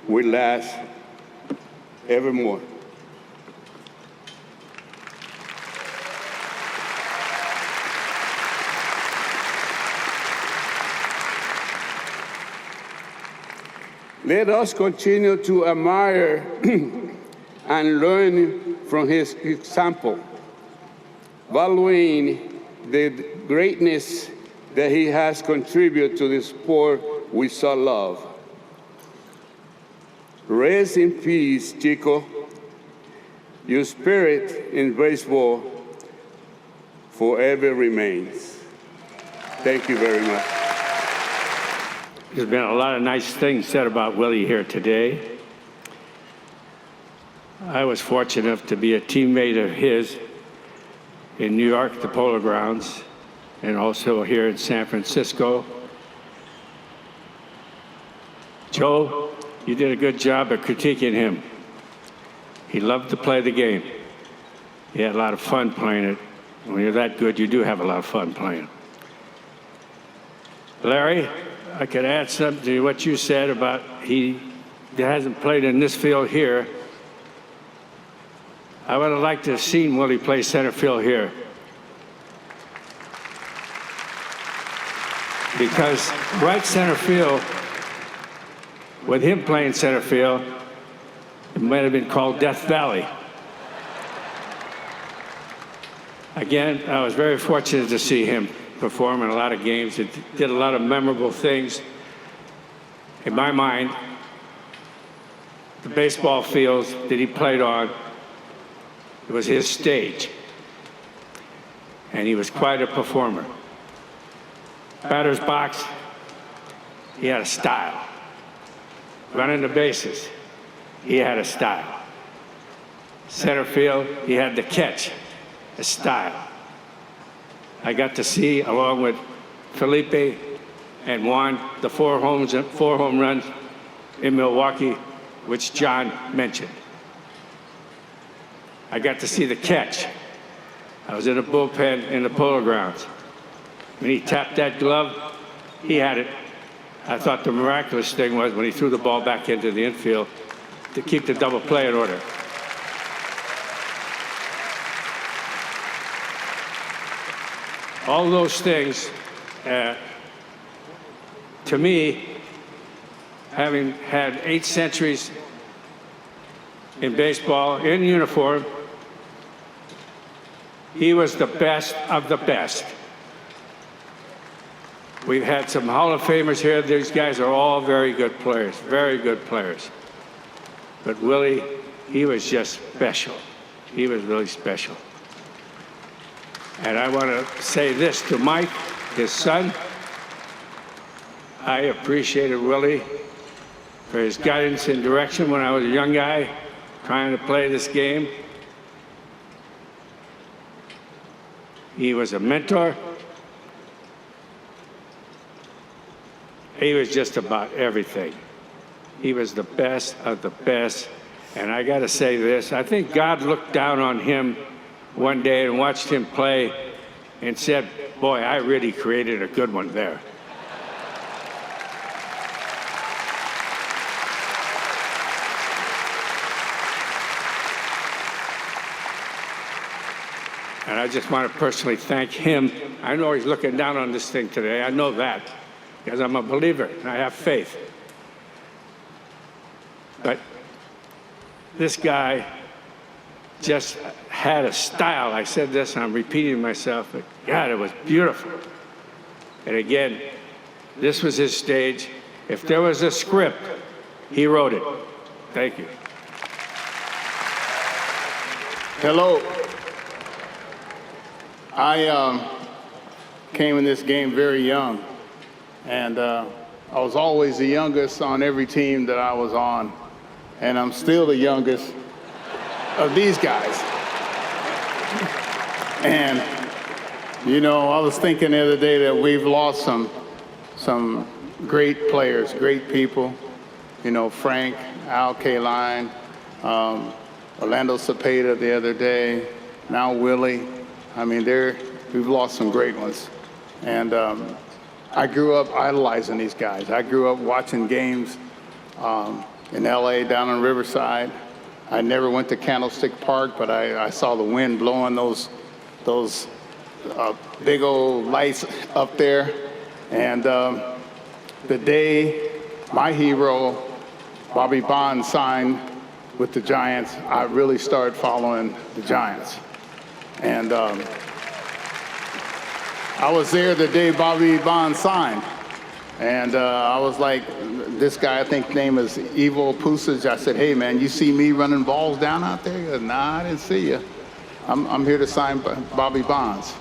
will last evermore. Let us continue to admire and learn from his example, valuing the greatness that he has contributed to the sport we so love. Rest in peace, Chico. Your spirit in baseball forever remains. Thank you very much. There's been a lot of nice things said about Willie here today. I was fortunate enough to be a teammate of his in New York at the Polo Grounds and also here in San Francisco. Joe, you did a good job of critiquing him. He loved to play the game. He had a lot of fun playing it. When you're that good, you do have a lot of fun playing. Larry, I could add something to what you said about he hasn't played in this field here. I would have liked to have seen Willie play center field here. Because right center field, with him playing center field, it might have been called Death Valley. Again, I was very fortunate to see him perform in a lot of games. He did a lot of memorable things. In my mind, the baseball fields that he played on, it was his stage. And he was quite a performer. Batter's box, he had a style. Running the bases, he had a style. Center field, he had the catch, a style. I got to see, along with Felipe and Juan, the four home runs in Milwaukee, which John mentioned. I got to see the catch. I was in a bullpen in the Polo Grounds. When he tapped that glove, he had it. I thought the miraculous thing was when he threw the ball back into the infield to keep the double play in order. All those things, to me, having had 8 centuries in baseball, in uniform, he was the best of the best. We've had some Hall of Famers here. These guys are all very good players, very good players. But Willie, he was just special. He was really special. And I want to say this to Mike, his son. I appreciated Willie for his guidance and direction when I was a young guy trying to play this game. He was a mentor. He was just about everything. He was the best of the best. And I got to say this, I think God looked down on him one day and watched him play and said, boy, I really created a good one there. And I just want to personally thank him. I know he's looking down on this thing today. I know that because I'm a believer and I have faith. But this guy just had a style. I said this, and I'm repeating myself, but God, it was beautiful. And again, this was his stage. If there was a script, he wrote it. Thank you. Hello. I came in this game very young, and I was always the youngest on every team that I was on, and I'm still the youngest of these guys. And, you know, I was thinking the other day that we've lost some great players, great people. You know, Frank, Al Kaline, Orlando Cepeda the other day, now Willie. I mean, we've lost some great ones. And I grew up idolizing these guys. I grew up watching games in LA down in Riverside. I never went to Candlestick Park, but I saw the wind blowing those big old lights up there. And the day my hero Bobby Bonds signed with the Giants, I really started following the Giants. And I was there the day Bobby Bonds signed. And I was like, this guy, I think name is Evo Pusich. I said, hey man, you see me running balls down out there? He goes, nah, I didn't see you. I'm here to sign Bobby Bonds.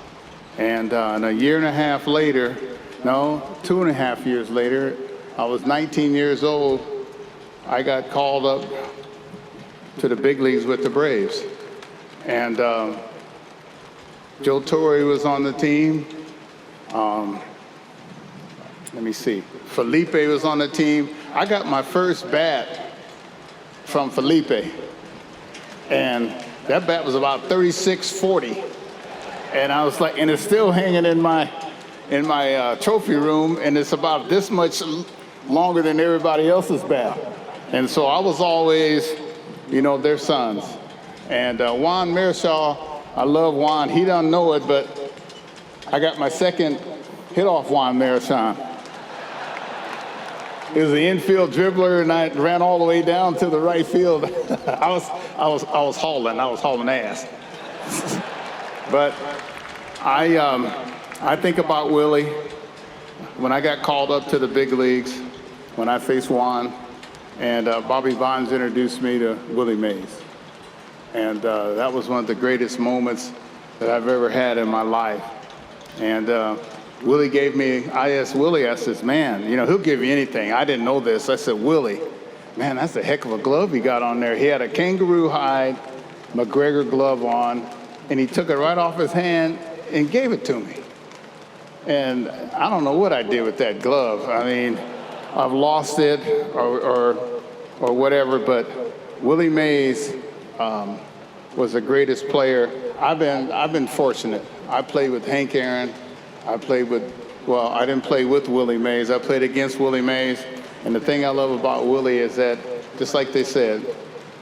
And a year and a half later, no, 2.5 years later, I was 19 years old. I got called up to the big leagues with the Braves. And Joe Torre was on the team. Let me see. Felipe was on the team. I got my first bat from Felipe. And that bat was about 36-40. And I was like, and it's still hanging in my trophy room, and it's about this much longer than everybody else's bat. And so I was always, you know, their sons. And Juan Marichal, I love Juan. He doesn't know it, but I got my second hit off Juan Marichal. It was the infield dribbler, and I ran all the way down to the right field. I was hauling ass. But I think about Willie when I got called up to the big leagues, when I faced Juan, and Bobby Bonds introduced me to Willie Mays. And that was one of the greatest moments that I've ever had in my life. And Willie gave me, I asked Willie, I says, man, you know, he'll give you anything. I didn't know this. I said, Willie, man, that's a heck of a glove he got on there. He had a kangaroo hide McGregor glove on, and he took it right off his hand and gave it to me. And I don't know what I did with that glove. I mean, I've lost it or whatever, but Willie Mays was the greatest player. I've been fortunate. I played with Hank Aaron. I didn't play with Willie Mays. I played against Willie Mays. And the thing I love about Willie is that, just like they said,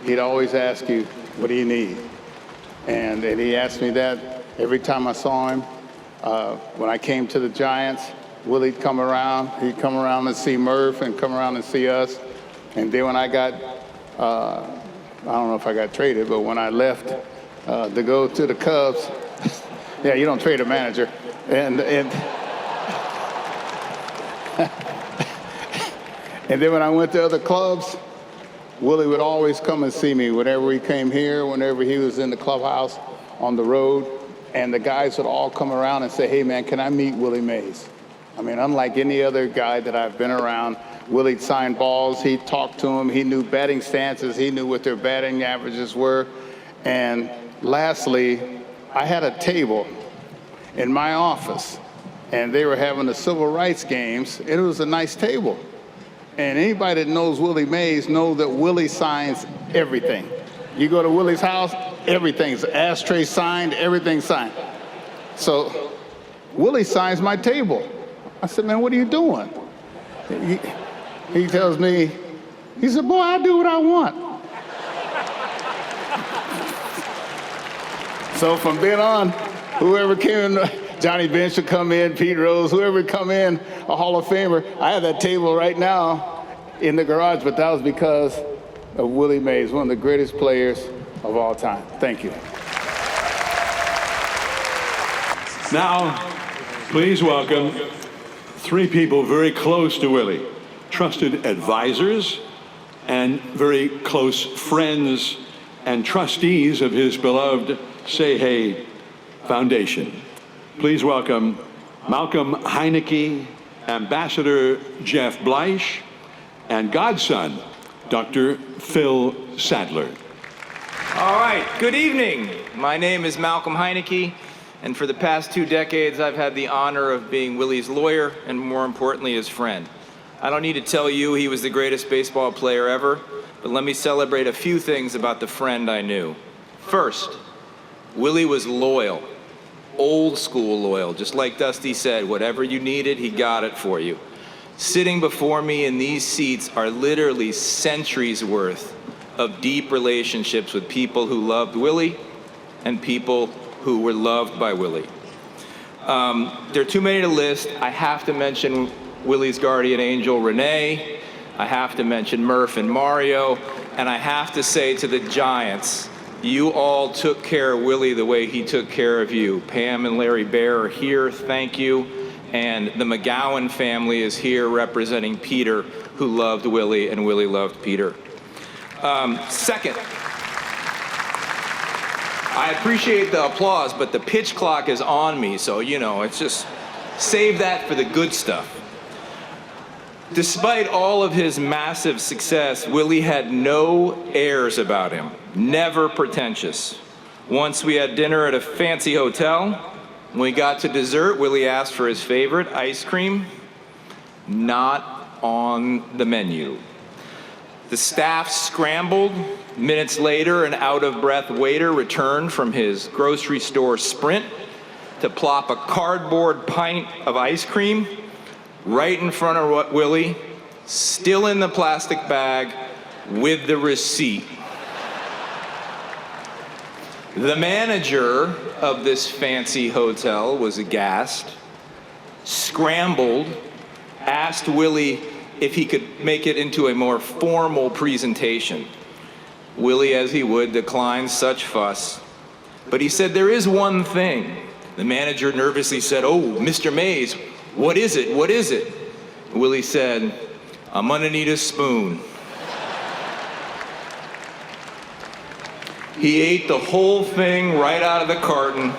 he'd always ask you, what do you need? And he asked me that every time I saw him. When I came to the Giants, Willie'd come around. He'd come around and see Murph and come around and see us. And then when I got, I don't know if I got traded, but when I left to go to the Cubs, yeah, you don't trade a manager. And then when I went to other clubs, Willie would always come and see me whenever he came here, whenever he was in the clubhouse on the road. And the guys would all come around and say, hey, man, can I meet Willie Mays? I mean, unlike any other guy that I've been around, Willie'd sign balls, he'd talk to them, he knew batting stances, he knew what their batting averages were. And lastly, I had a table in my office, and they were having the civil rights games. It was a nice table. And anybody that knows Willie Mays know that Willie signs everything. You go to Willie's house, everything's ashtray signed, everything's signed. So Willie signs my table. I said, man, what are you doing? He tells me, he said, boy, I do what I want. So from then on, whoever came in, Johnny Bench would come in, Pete Rose, whoever would come in, a Hall of Famer. I have that table right now in the garage, but that was because of Willie Mays, one of the greatest players of all time. Thank you. Now, please welcome three people very close to Willie, trusted advisors and very close friends and trustees of his beloved Say Hey Foundation. Please welcome Malcolm Heineke, Ambassador Jeff Bleich, and godson, Dr. Phil Sadler. All right, good evening. My name is Malcolm Heineke, and for the past 2 decades, I've had the honor of being Willie's lawyer and, more importantly, his friend. I don't need to tell you he was the greatest baseball player ever, but let me celebrate a few things about the friend I knew. First, Willie was loyal, old school loyal. Just like Dusty said, whatever you needed, he got it for you. Sitting before me in these seats are literally centuries worth of deep relationships with people who loved Willie and people who were loved by Willie. There are too many to list. I have to mention Willie's guardian angel, Renee. I have to mention Murph and Mario, and I have to say to the Giants, you all took care of Willie the way he took care of you. Pam and Larry Bear are here, thank you. And the McGowan family is here representing Peter, who loved Willie, and Willie loved Peter. Second, I appreciate the applause, but the pitch clock is on me, so, you know, it's just save that for the good stuff. Despite all of his massive success, Willie had no airs about him, never pretentious. Once we had dinner at a fancy hotel. When we got to dessert, Willie asked for his favorite, ice cream. Not on the menu. The staff scrambled. Minutes later, an out-of-breath waiter returned from his grocery store sprint to plop a cardboard pint of ice cream right in front of Willie, still in the plastic bag, with the receipt. The manager of this fancy hotel was aghast, scrambled, asked Willie if he could make it into a more formal presentation. Willie, as he would, declined such fuss. But he said, there is one thing. The manager nervously said, oh, Mr. Mays, what is it? What is it? Willie said, I'm gonna need a spoon. He ate the whole thing right out of the carton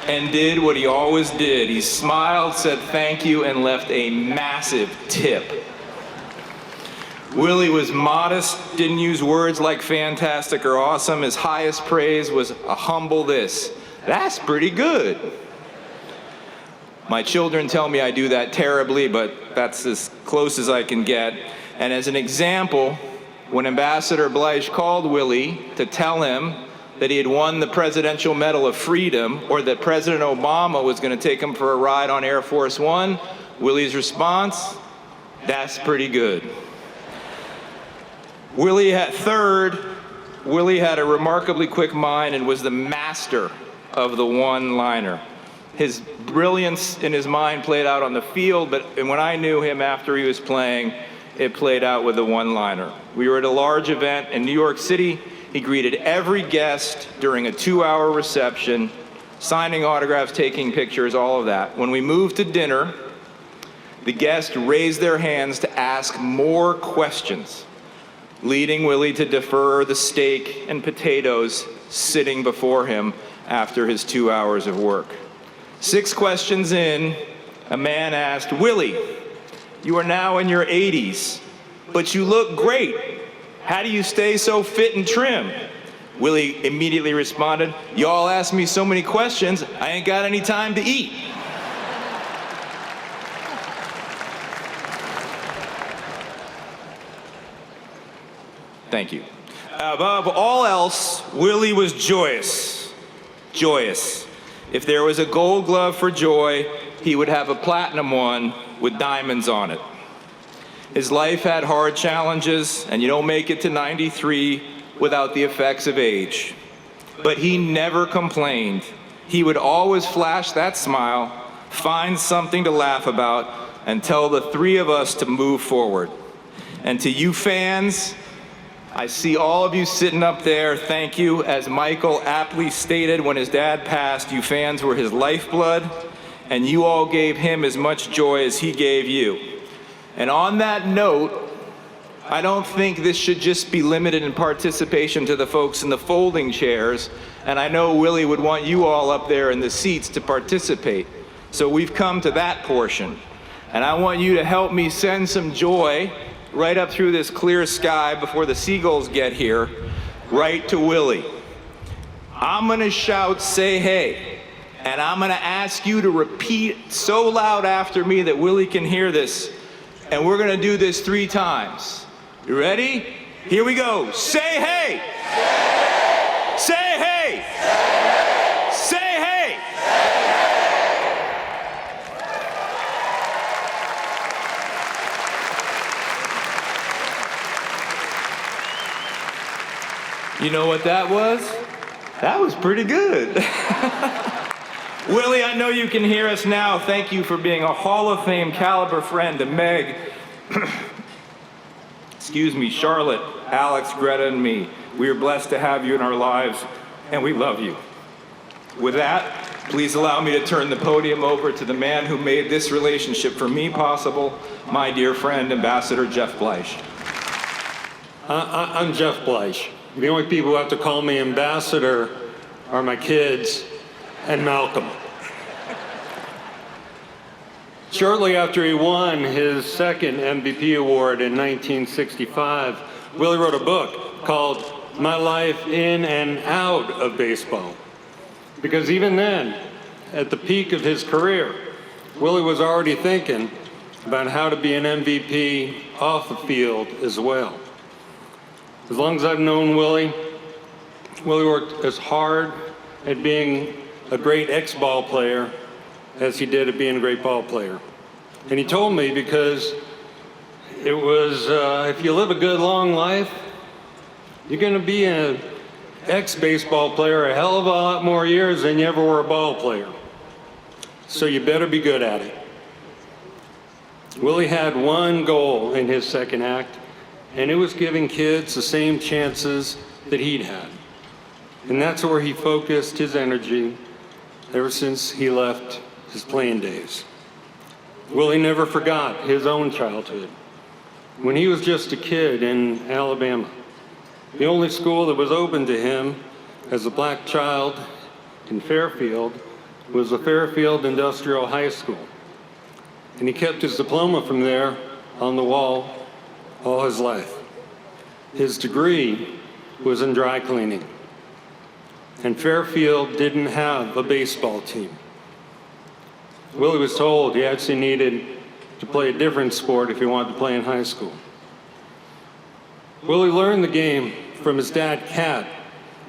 and did what he always did. He smiled, said thank you, and left a massive tip. Willie was modest, didn't use words like fantastic or awesome. His highest praise was a humble this. That's pretty good. My children tell me I do that terribly, but that's as close as I can get. And as an example, when Ambassador Bleish called Willie to tell him that he had won the Presidential Medal of Freedom, or that President Obama was going to take him for a ride on Air Force One, Willie's response, that's pretty good. Willie had a remarkably quick mind and was the master of the one-liner. His brilliance in his mind played out on the field, but when I knew him after he was playing, it played out with a one-liner. We were at a large event in New York City. He greeted every guest during a 2-hour reception, signing autographs, taking pictures, all of that. When we moved to dinner, the guests raised their hands to ask more questions, leading Willie to defer the steak and potatoes sitting before him after his 2 hours of work. 6 questions in, a man asked, Willie, you are now in your 80s, but you look great. How do you stay so fit and trim? Willie immediately responded, y'all ask me so many questions, I ain't got any time to eat. Thank you. Above all else, Willie was joyous. Joyous. If there was a gold glove for joy, he would have a platinum one with diamonds on it. His life had hard challenges, and you don't make it to 93 without the effects of age. But he never complained. He would always flash that smile, find something to laugh about, and tell the 3 of us to move forward. And to you fans, I see all of you sitting up there, thank you. As Michael aptly stated when his dad passed, you fans were his lifeblood, and you all gave him as much joy as he gave you. And on that note, I don't think this should just be limited in participation to the folks in the folding chairs, and I know Willie would want you all up there in the seats to participate. So we've come to that portion, and I want you to help me send some joy right up through this clear sky before the seagulls get here, right to Willie. I'm gonna shout, say hey, and I'm gonna ask you to repeat so loud after me that Willie can hear this, and we're gonna do this 3 times. You ready? Here we go. Say hey! Say hey! Say hey! You know what that was? That was pretty good. Willie, I know you can hear us now. Thank you for being a Hall of Fame caliber friend to Meg. Charlotte, Alex, Greta, and me. We are blessed to have you in our lives, and we love you. With that, please allow me to turn the podium over to the man who made this relationship for me possible, my dear friend, Ambassador Jeff Bleish. I'm Jeff Bleish. The only people who have to call me ambassador are my kids and Malcolm. Shortly after he won his second MVP award in 1965, Willie wrote a book called My Life in and Out of Baseball. Because even then, at the peak of his career, Willie was already thinking about how to be an MVP off the field as well. As long as I've known Willie worked as hard at being a great ex-ball player as he did at being a great ball player. And he told me because it was, if you live a good long life, you're gonna be an ex-baseball player a hell of a lot more years than you ever were a ball player. So you better be good at it. Willie had one goal in his second act, and it was giving kids the same chances that he'd had. And that's where he focused his energy ever since he left his playing days. Willie never forgot his own childhood. When he was just a kid in Alabama, the only school that was open to him as a black child in Fairfield was the Fairfield Industrial High School. And he kept his diploma from there on the wall all his life. His degree was in dry cleaning. And Fairfield didn't have a baseball team. Willie was told he actually needed to play a different sport if he wanted to play in high school. Willie learned the game from his dad, Cat,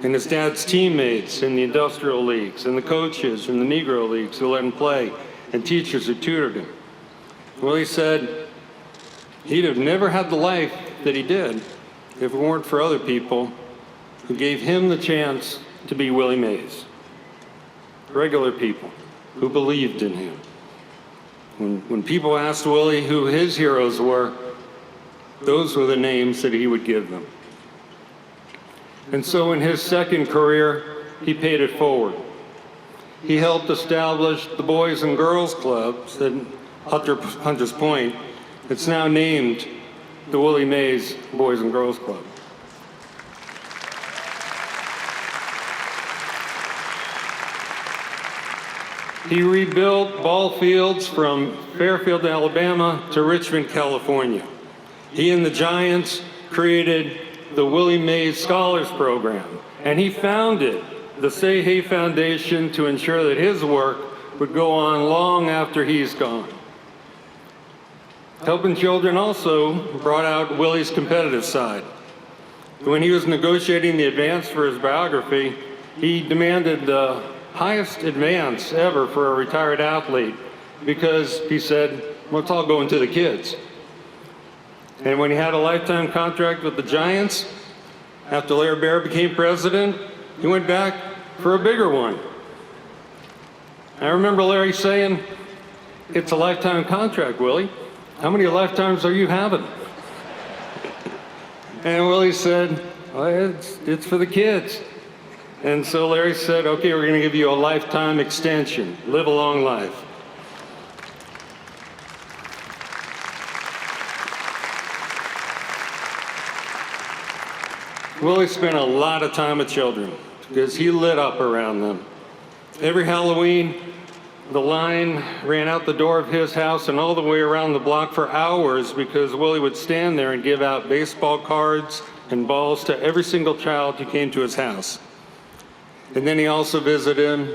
and his dad's teammates in the industrial leagues, and the coaches in the Negro leagues who let him play, and teachers who tutored him. Willie said he'd have never had the life that he did if it weren't for other people who gave him the chance to be Willie Mays. Regular people who believed in him. When people asked Willie who his heroes were, those were the names that he would give them. And so in his second career, he paid it forward. He helped establish the Boys and Girls Clubs at Hunters Point. It's now named the Willie Mays Boys and Girls Club. He rebuilt ball fields from Fairfield, Alabama to Richmond, California. He and the Giants created the Willie Mays Scholars Program, and he founded the Say Hey Foundation to ensure that his work would go on long after he's gone. Helping Children also brought out Willie's competitive side. When he was negotiating the advance for his biography, he demanded the highest advance ever for a retired athlete because he said, well, it's all going to the kids. And when he had a lifetime contract with the Giants, after Larry Baer became president, he went back for a bigger one. I remember Larry saying, it's a lifetime contract, Willie. How many lifetimes are you having? And Willie said, well, it's for the kids. And so Larry said, okay, we're going to give you a lifetime extension. Live a long life. Willie spent a lot of time with children because he lit up around them. Every Halloween, the line ran out the door of his house and all the way around the block for hours because Willie would stand there and give out baseball cards and balls to every single child who came to his house. And then he also visited them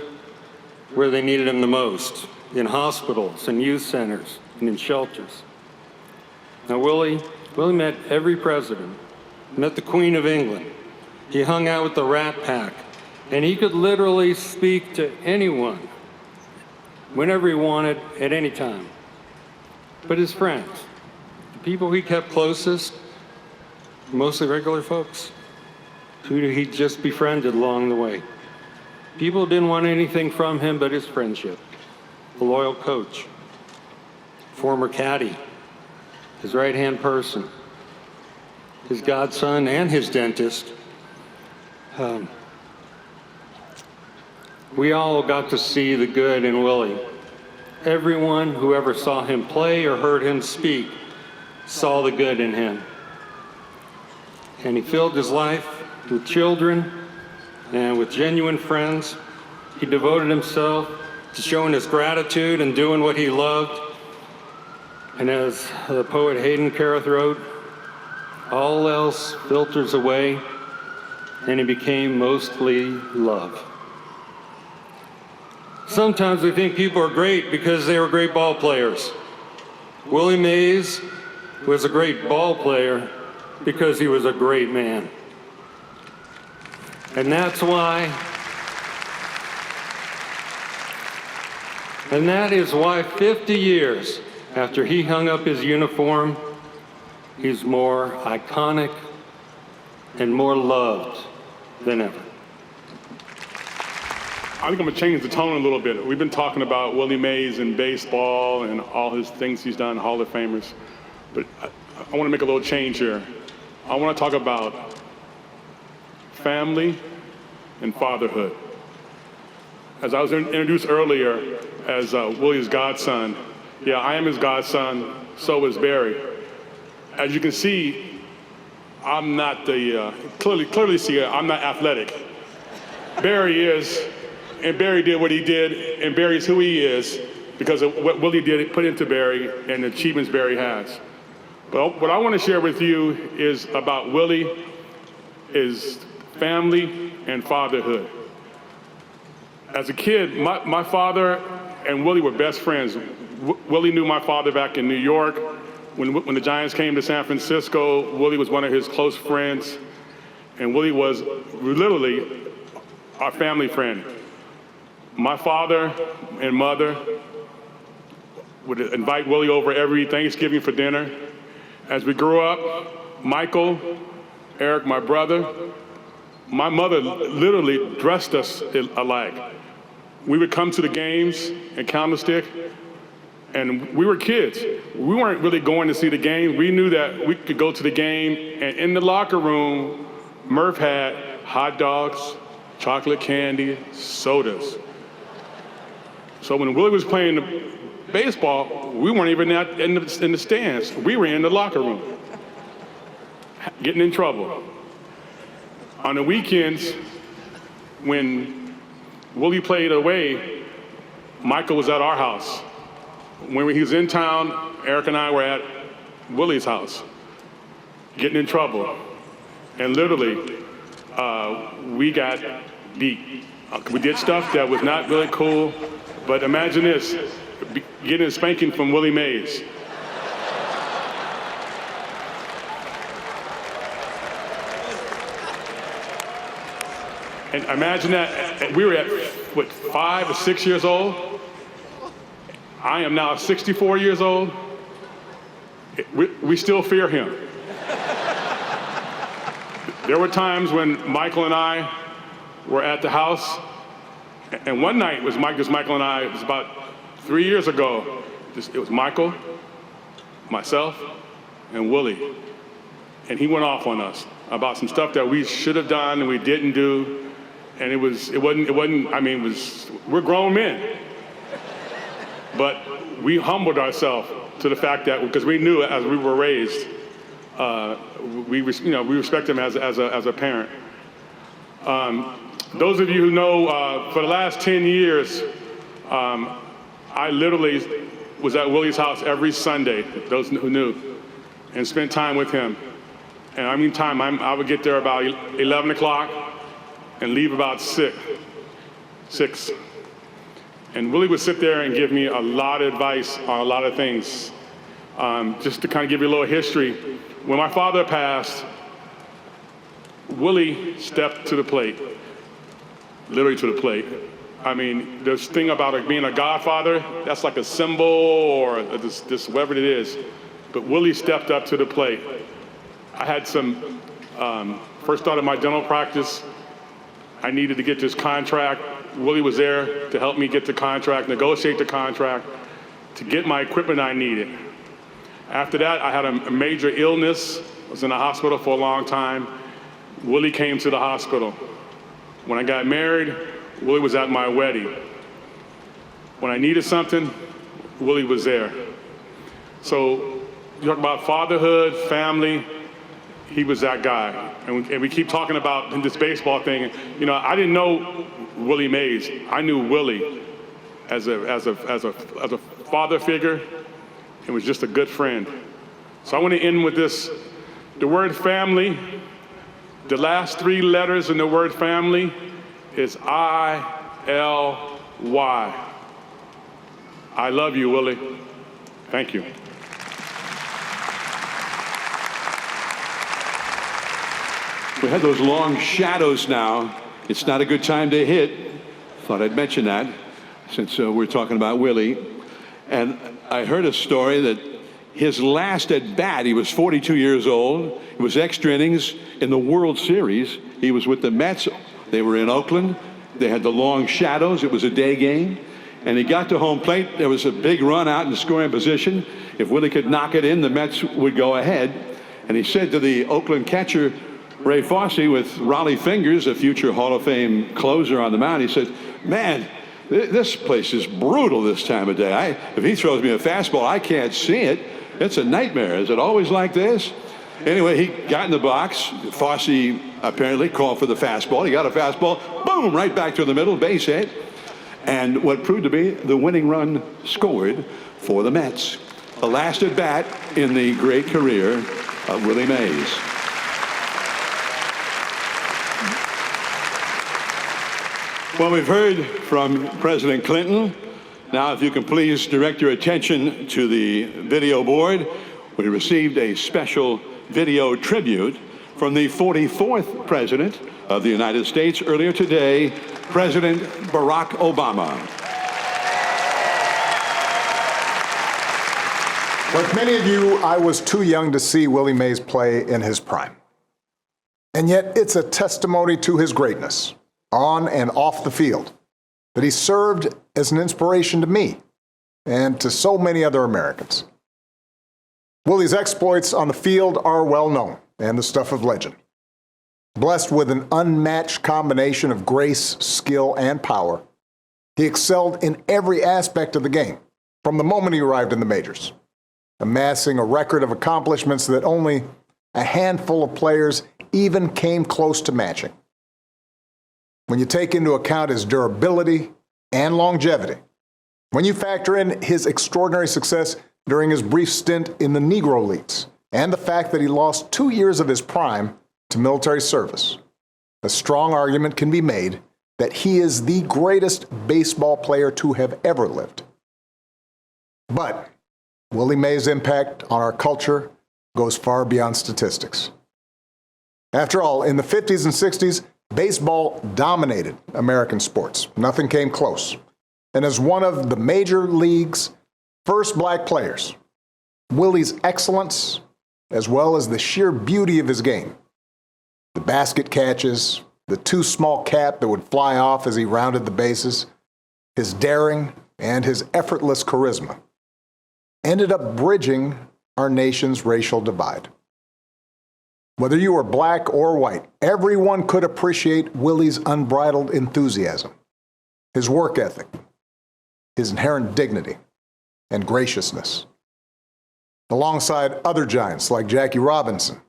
where they needed him the most, in hospitals and youth centers and in shelters. Now Willie met every president, met the Queen of England. He hung out with the Rat Pack, and he could literally speak to anyone, whenever he wanted, at any time. But his friends, the people he kept closest, mostly regular folks, who he just befriended along the way. People didn't want anything from him but his friendship. The loyal coach, former caddy, his right-hand person, his godson, and his dentist. We all got to see the good in Willie. Everyone who ever saw him play or heard him speak saw the good in him. And he filled his life with children and with genuine friends. He devoted himself to showing his gratitude and doing what he loved. And as the poet Hayden Carruth wrote, all else filters away, and he became mostly love. Sometimes we think people are great because they were great ball players. Willie Mays was a great ball player because he was a great man. And that is why 50 years after he hung up his uniform, he's more iconic and more loved than ever. I think I'm going to change the tone a little bit. We've been talking about Willie Mays and baseball and all his things he's done, Hall of Famers. But I want to make a little change here. I want to talk about family and fatherhood. As I was introduced earlier as Willie's godson, yeah, I am his godson, so is Barry. As you can see, I'm not clearly see, I'm not athletic. Barry is. And Barry did what he did, and Barry's who he is because of what Willie did, put into Barry, and the achievements Barry has. But what I want to share with you is about Willie, his family, and fatherhood. As a kid, my father and Willie were best friends. Willie knew my father back in New York. When the Giants came to San Francisco, Willie was one of his close friends, and Willie was literally our family friend. My father and mother would invite Willie over every Thanksgiving for dinner. As we grew up, Michael, Eric, my brother, my mother literally dressed us alike. We would come to the games in Candlestick, and we were kids. We weren't really going to see the game. We knew that we could go to the game, and in the locker room, Murph had hot dogs, chocolate candy, sodas. So when Willie was playing baseball, we weren't even in the stands. We were in the locker room, getting in trouble. On the weekends, when Willie played away, Michael was at our house. When he was in town, Eric and I were at Willie's house, getting in trouble. And literally, we got beat. We did stuff that was not really cool. But imagine this, getting a spanking from Willie Mays. And imagine that, we were at, 5 or 6 years old? I am now 64 years old. We still fear him. There were times when Michael and I were at the house, and one night was Michael and I, it was about 3 years ago. It was Michael, myself, and Willie. And he went off on us about some stuff that we should have done and we didn't do. And it wasn't, I mean, we're grown men. But we humbled ourselves to the fact that, because we knew as we were raised, we respect him as a parent. Those of you who know, for the last 10 years, I literally was at Willie's house every Sunday, those who knew, and spent time with him. And I mean time, I would get there about 11 o'clock and leave about 6. And Willie would sit there and give me a lot of advice on a lot of things. Just to kind of give you a little history, when my father passed, Willie stepped to the plate. Literally to the plate. I mean, this thing about being a godfather, that's like a symbol or this whatever it is. But Willie stepped up to the plate. I had some, first started my dental practice. I needed to get this contract. Willie was there to help me get the contract, negotiate the contract, to get my equipment I needed. After that, I had a major illness was in the hospital for a long time. Willie came to the hospital. When I got married, Willie was at my wedding. When I needed something, Willie was there. So you talk about fatherhood, family, he was that guy. And we keep talking about this baseball thing. You know, I didn't know Willie Mays. I knew Willie as a father figure and was just a good friend. So I want to end with this. The word family, the last three letters in the word family is I-L-Y. I love you, Willie. Thank you. We had those long shadows now. It's not a good time to hit. Thought I'd mention that since we're talking about Willie. And I heard a story that his last at bat, he was 42 years old. It was extra innings in the World Series. He was with the Mets. They were in Oakland. They had the long shadows. It was a day game. And he got to home plate. There was a big run out in scoring position. If Willie could knock it in, the Mets would go ahead. And he said to the Oakland catcher, Ray Fosse, with Raleigh fingers, a future Hall of Fame closer on the mound, he said, man, this place is brutal this time of day. If he throws me a fastball, I can't see it. It's a nightmare. Is it always like this? Anyway, he got in the box. Fosse apparently called for the fastball. He got a fastball, boom, right back to the middle, base hit. And what proved to be the winning run scored for the Mets. The last at bat in the great career of Willie Mays. Well, we've heard from President Clinton. Now, if you can please direct your attention to the video board. We received a special video tribute from the 44th President of the United States earlier today, President Barack Obama. Like many of you, I was too young to see Willie Mays play in his prime. And yet it's a testimony to his greatness, on and off the field, that he served as an inspiration to me and to so many other Americans. Willie's exploits on the field are well known and the stuff of legend. Blessed with an unmatched combination of grace, skill, and power, he excelled in every aspect of the game from the moment he arrived in the majors, amassing a record of accomplishments that only a handful of players even came close to matching. When you take into account his durability and longevity, when you factor in his extraordinary success during his brief stint in the Negro Leagues, and the fact that he lost 2 years of his prime to military service, a strong argument can be made that he is the greatest baseball player to have ever lived. But Willie Mays' impact on our culture goes far beyond statistics. After all, in the 50s and 60s, baseball dominated American sports. Nothing came close. And as one of the major league's first black players, Willie's excellence, as well as the sheer beauty of his game, the basket catches, the too small cap that would fly off as he rounded the bases, his daring and his effortless charisma, ended up bridging our nation's racial divide. Whether you were black or white, everyone could appreciate Willie's unbridled enthusiasm, his work ethic, his inherent dignity, and graciousness. Alongside other giants like Jackie Robinson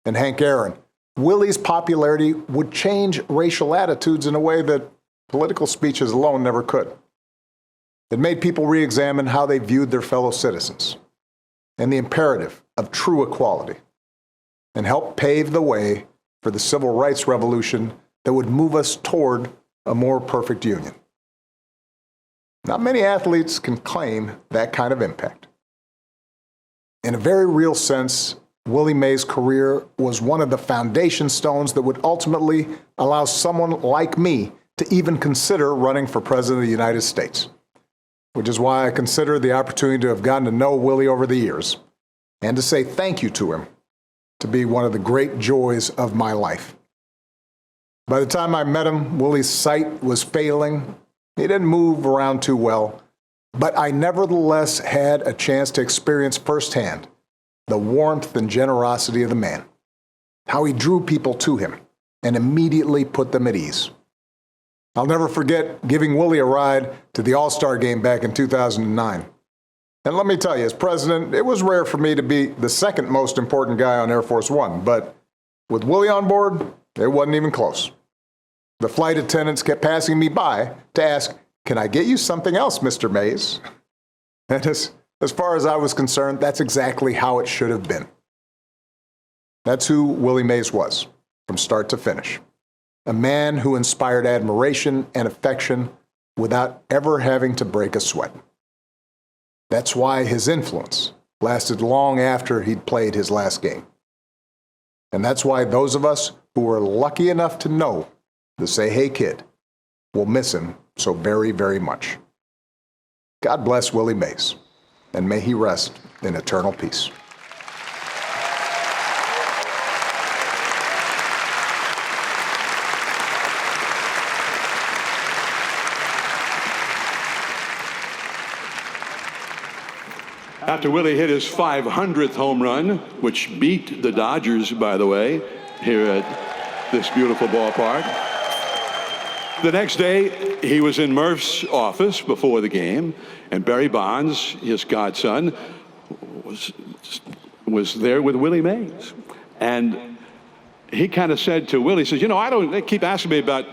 and Hank Aaron, Willie's popularity would change racial attitudes in a way that political speeches alone never could. It made people re-examine how they viewed their fellow citizens and the imperative of true equality, and helped pave the way for the civil rights revolution that would move us toward a more perfect union. Not many athletes can claim that kind of impact. In a very real sense, Willie Mays' career was one of the foundation stones that would ultimately allow someone like me to even consider running for President of the United States, which is why I consider the opportunity to have gotten to know Willie over the years and to say thank you to him to be one of the great joys of my life. By the time I met him, Willie's sight was failing. He didn't move around too well, but I nevertheless had a chance to experience firsthand the warmth and generosity of the man. how he drew people to him and immediately put them at ease. I'll never forget giving Willie a ride to the All-Star game back in 2009. And let me tell you, as president, it was rare for me to be the second most important guy on Air Force One, but with Willie on board, it wasn't even close. The flight attendants kept passing me by to ask, "Can I get you something else, Mr. Mays?" And as far as I was concerned, that's exactly how it should have been. That's who Willie Mays was, from start to finish. A man who inspired admiration and affection without ever having to break a sweat. That's why his influence lasted long after he'd played his last game. And that's why those of us who were lucky enough to know the Say Hey Kid will miss him so very, very much. God bless Willie Mays, and may he rest in eternal peace. After Willie hit his 500th home run, which beat the Dodgers, by the way, here at this beautiful ballpark, the next day he was in Murph's office before the game, and Barry Bonds, his godson, was there with Willie Mays. And he kind of said to Willie, he says, they keep asking me about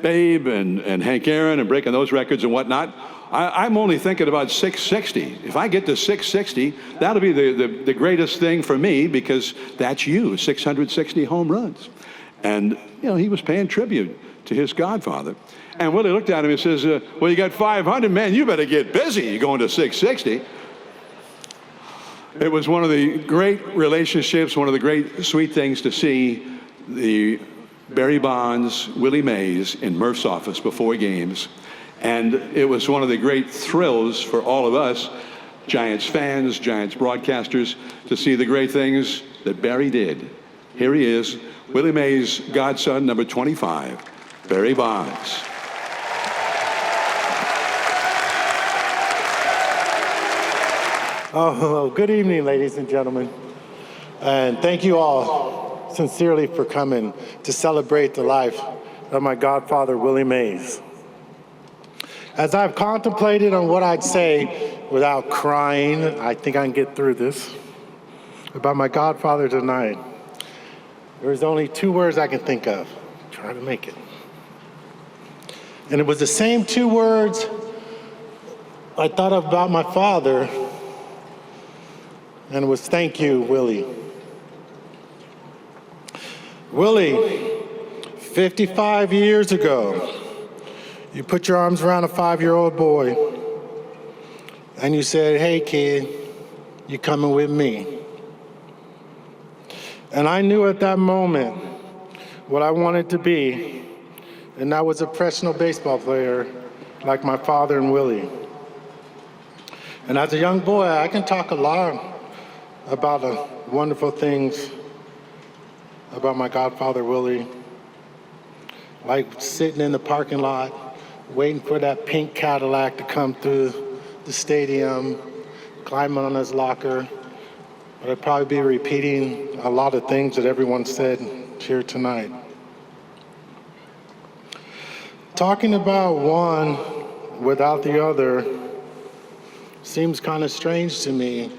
Babe and Hank Aaron and breaking those records and whatnot. I'm only thinking about 660. If I get to 660, that'll be the greatest thing for me, because that's you, 660 home runs. And, he was paying tribute to his godfather. And Willie looked at him and says, well, you got 500, man, you better get busy. You're going to 660. It was one of the great relationships, one of the great sweet things to see the Barry Bonds, Willie Mays in Murph's office before games. And it was one of the great thrills for all of us, Giants fans, Giants broadcasters, to see the great things that Barry did. Here he is, Willie Mays' godson, number 25, Barry Bonds. Oh, good evening, ladies and gentlemen. And thank you all sincerely for coming to celebrate the life of my godfather, Willie Mays. As I've contemplated on what I'd say without crying, I think I can get through this, about my godfather tonight, there's only two words I can think of. Try to make it. And it was the same two words I thought about my father, and it was thank you, Willie. Willie, 55 years ago, you put your arms around a 5-year-old boy and you said, hey kid, you coming with me. And I knew at that moment what I wanted to be, and that was a professional baseball player like my father and Willie. And as a young boy, I can talk a lot about the wonderful things about my godfather Willie, like sitting in the parking lot, waiting for that pink Cadillac to come through the stadium, climbing on his locker. But I'd probably be repeating a lot of things that everyone said here tonight. Talking about one without the other seems kind of strange to me,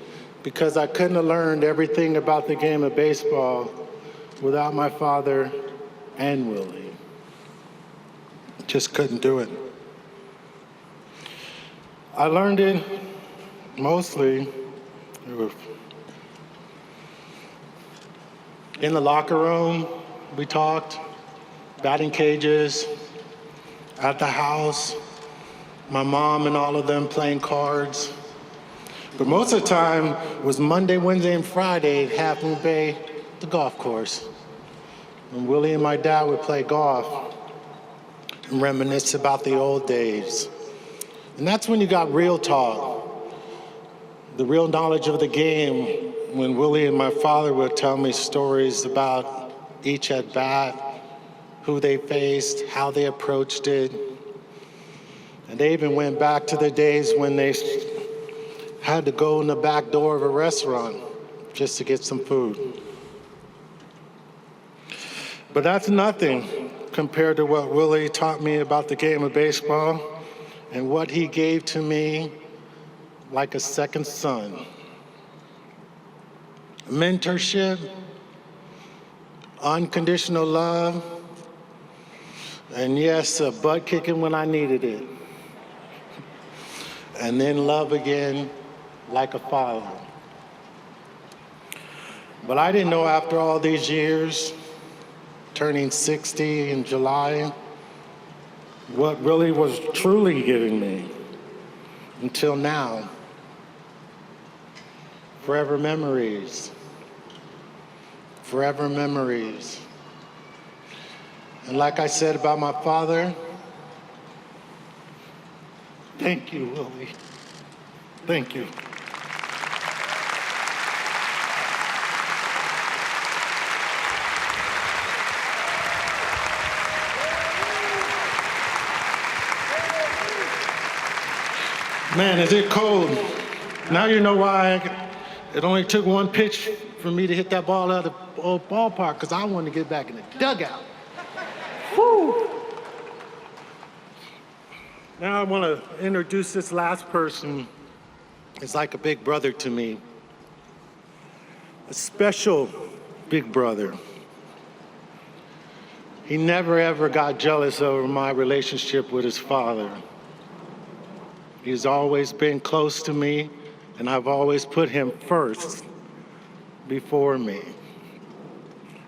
because I couldn't have learned everything about the game of baseball without my father and Willie. Just couldn't do it. I learned it mostly in the locker room. We talked, batting cages, at the house, my mom and all of them playing cards. But most of the time was Monday, Wednesday, and Friday at Half Moon Bay, the golf course. When Willie and my dad would play golf and reminisce about the old days. And that's when you got real talk, the real knowledge of the game, when Willie and my father would tell me stories about each at bat, who they faced, how they approached it. And they even went back to the days when they had to go in the back door of a restaurant just to get some food. But that's nothing compared to what Willie taught me about the game of baseball and what he gave to me like a second son. Mentorship, unconditional love, and yes, a butt kicking when I needed it. And then love again like a father. But I didn't know after all these years, turning 60 in July, what really was truly giving me until now. Forever memories. Forever memories. And like I said about my father, thank you, Willie. Thank you. Man, is it cold. Now you know why it only took one pitch for me to hit that ball out of the old ballpark, because I wanted to get back in the dugout. Woo! Now I want to introduce this last person. It's like a big brother to me. A special big brother. He never ever got jealous over my relationship with his father. He's always been close to me, and I've always put him first before me.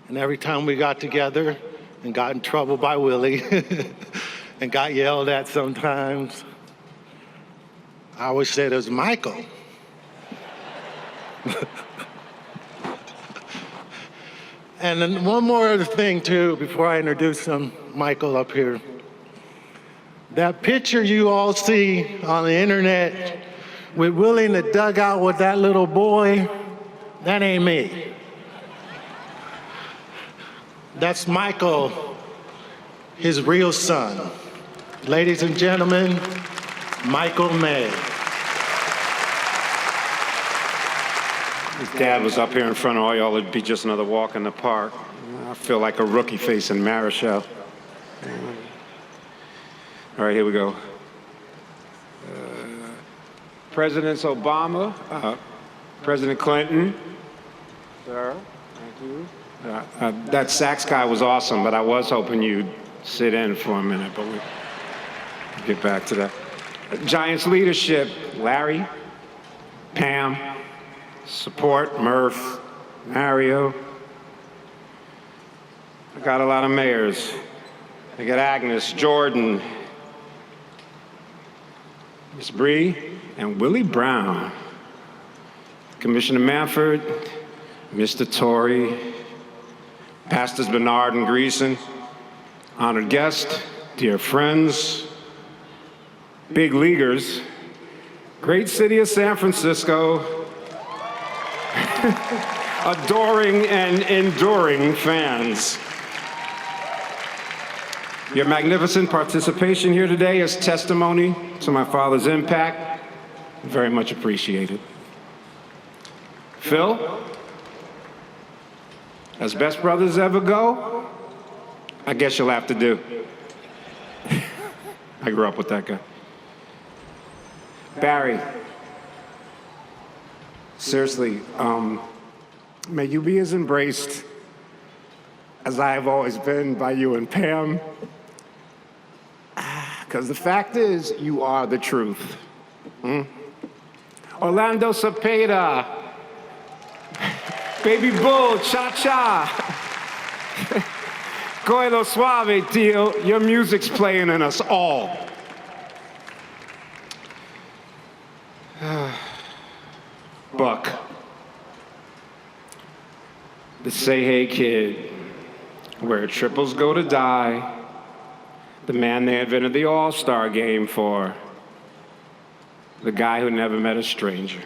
And every time we got together and got in trouble by Willie and got yelled at sometimes, I always said it was Michael. And then one more other thing too, before I introduce Michael up here. That picture you all see on the internet with Willie in the dugout with that little boy, that ain't me. That's Michael, his real son. Ladies and gentlemen, Michael Mays. His dad was up here in front of all y'all. It'd be just another walk in the park. I feel like a rookie facing Marichal. All right, here we go. Presidents Obama, President Clinton. Sir, thank you. That sax guy was awesome, but I was hoping you'd sit in for a minute, but we'll get back to that. Giants leadership, Larry, Pam, support, Murph, Mario. I got a lot of mayors. I got Agnes, Jordan, Miss Bree, and Willie Brown. Commissioner Manford, Mr. Torrey, Pastors Bernard and Greason, honored guests, dear friends, big leaguers, great city of San Francisco, adoring and enduring fans. Your magnificent participation here today is testimony to my father's impact. Very much appreciated. Phil, as best brothers ever go, I guess you'll have to do. I grew up with that guy. Barry, seriously, may you be as embraced as I have always been by you and Pam. Because the fact is, you are the truth. Orlando Cepeda, Baby Bull, Cha-Cha. Coelho Suave, Tio, your music's playing in us all. Buck, the Say Hey Kid, where triples go to die, the man they invented the All-Star game for, the guy who never met a stranger.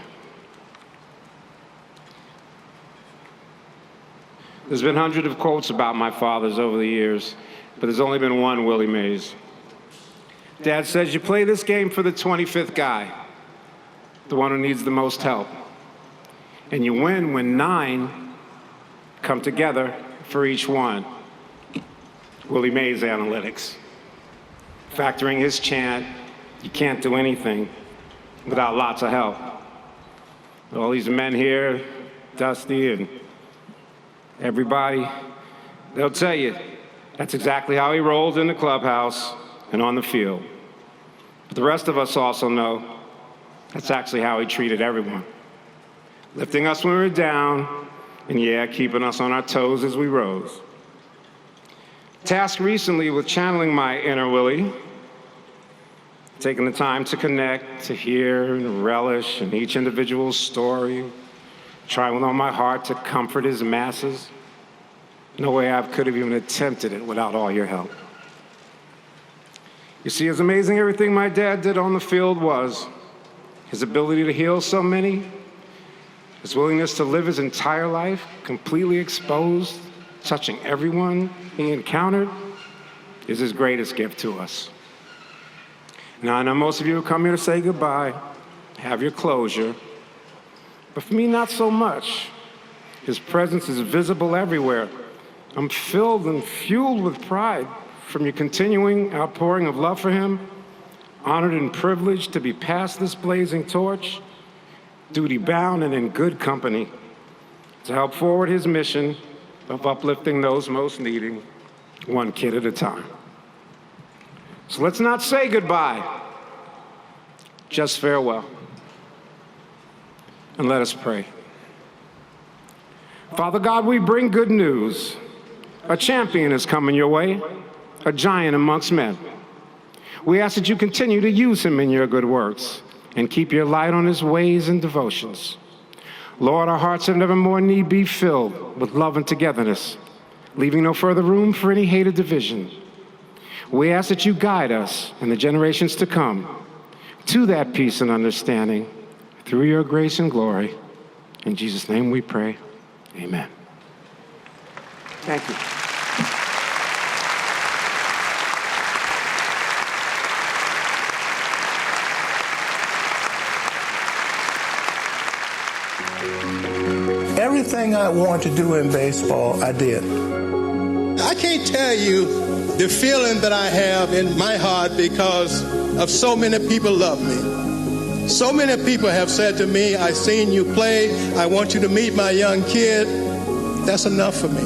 There's been hundreds of quotes about my fathers over the years, but there's only been one Willie Mays. Dad says you play this game for the 25th guy, the one who needs the most help. And you win when 9 come together for each one. Willie Mays analytics. Factoring his chant, you can't do anything without lots of help. All these men here, Dusty and everybody, they'll tell you that's exactly how he rolls in the clubhouse and on the field. But the rest of us also know that's actually how he treated everyone. Lifting us when we were down, and yeah, keeping us on our toes as we rose. Tasked recently with channeling my inner Willie, taking the time to connect, to hear and relish in each individual's story, trying with all my heart to comfort his masses. No way I could have even attempted it without all your help. You see, as amazing everything my dad did on the field was, his ability to heal so many, his willingness to live his entire life completely exposed, touching everyone he encountered, is his greatest gift to us. Now, I know most of you have come here to say goodbye, have your closure, but for me, not so much. His presence is visible everywhere. I'm filled and fueled with pride from your continuing outpouring of love for him, honored and privileged to be passed this blazing torch, duty-bound and in good company, to help forward his mission of uplifting those most needing, one kid at a time. So let's not say goodbye, just farewell. And let us pray. Father God, we bring good news. A champion is coming your way, a giant amongst men. We ask that you continue to use him in your good works and keep your light on his ways and devotions. Lord, our hearts have never more need be filled with love and togetherness, leaving no further room for any hated division. We ask that you guide us in the generations to come to that peace and understanding through your grace and glory. In Jesus' name we pray, amen. Thank you. Everything I wanted to do in baseball, I did. I can't tell you the feeling that I have in my heart because of so many people love me. So many people have said to me, I've seen you play, I want you to meet my young kid. That's enough for me.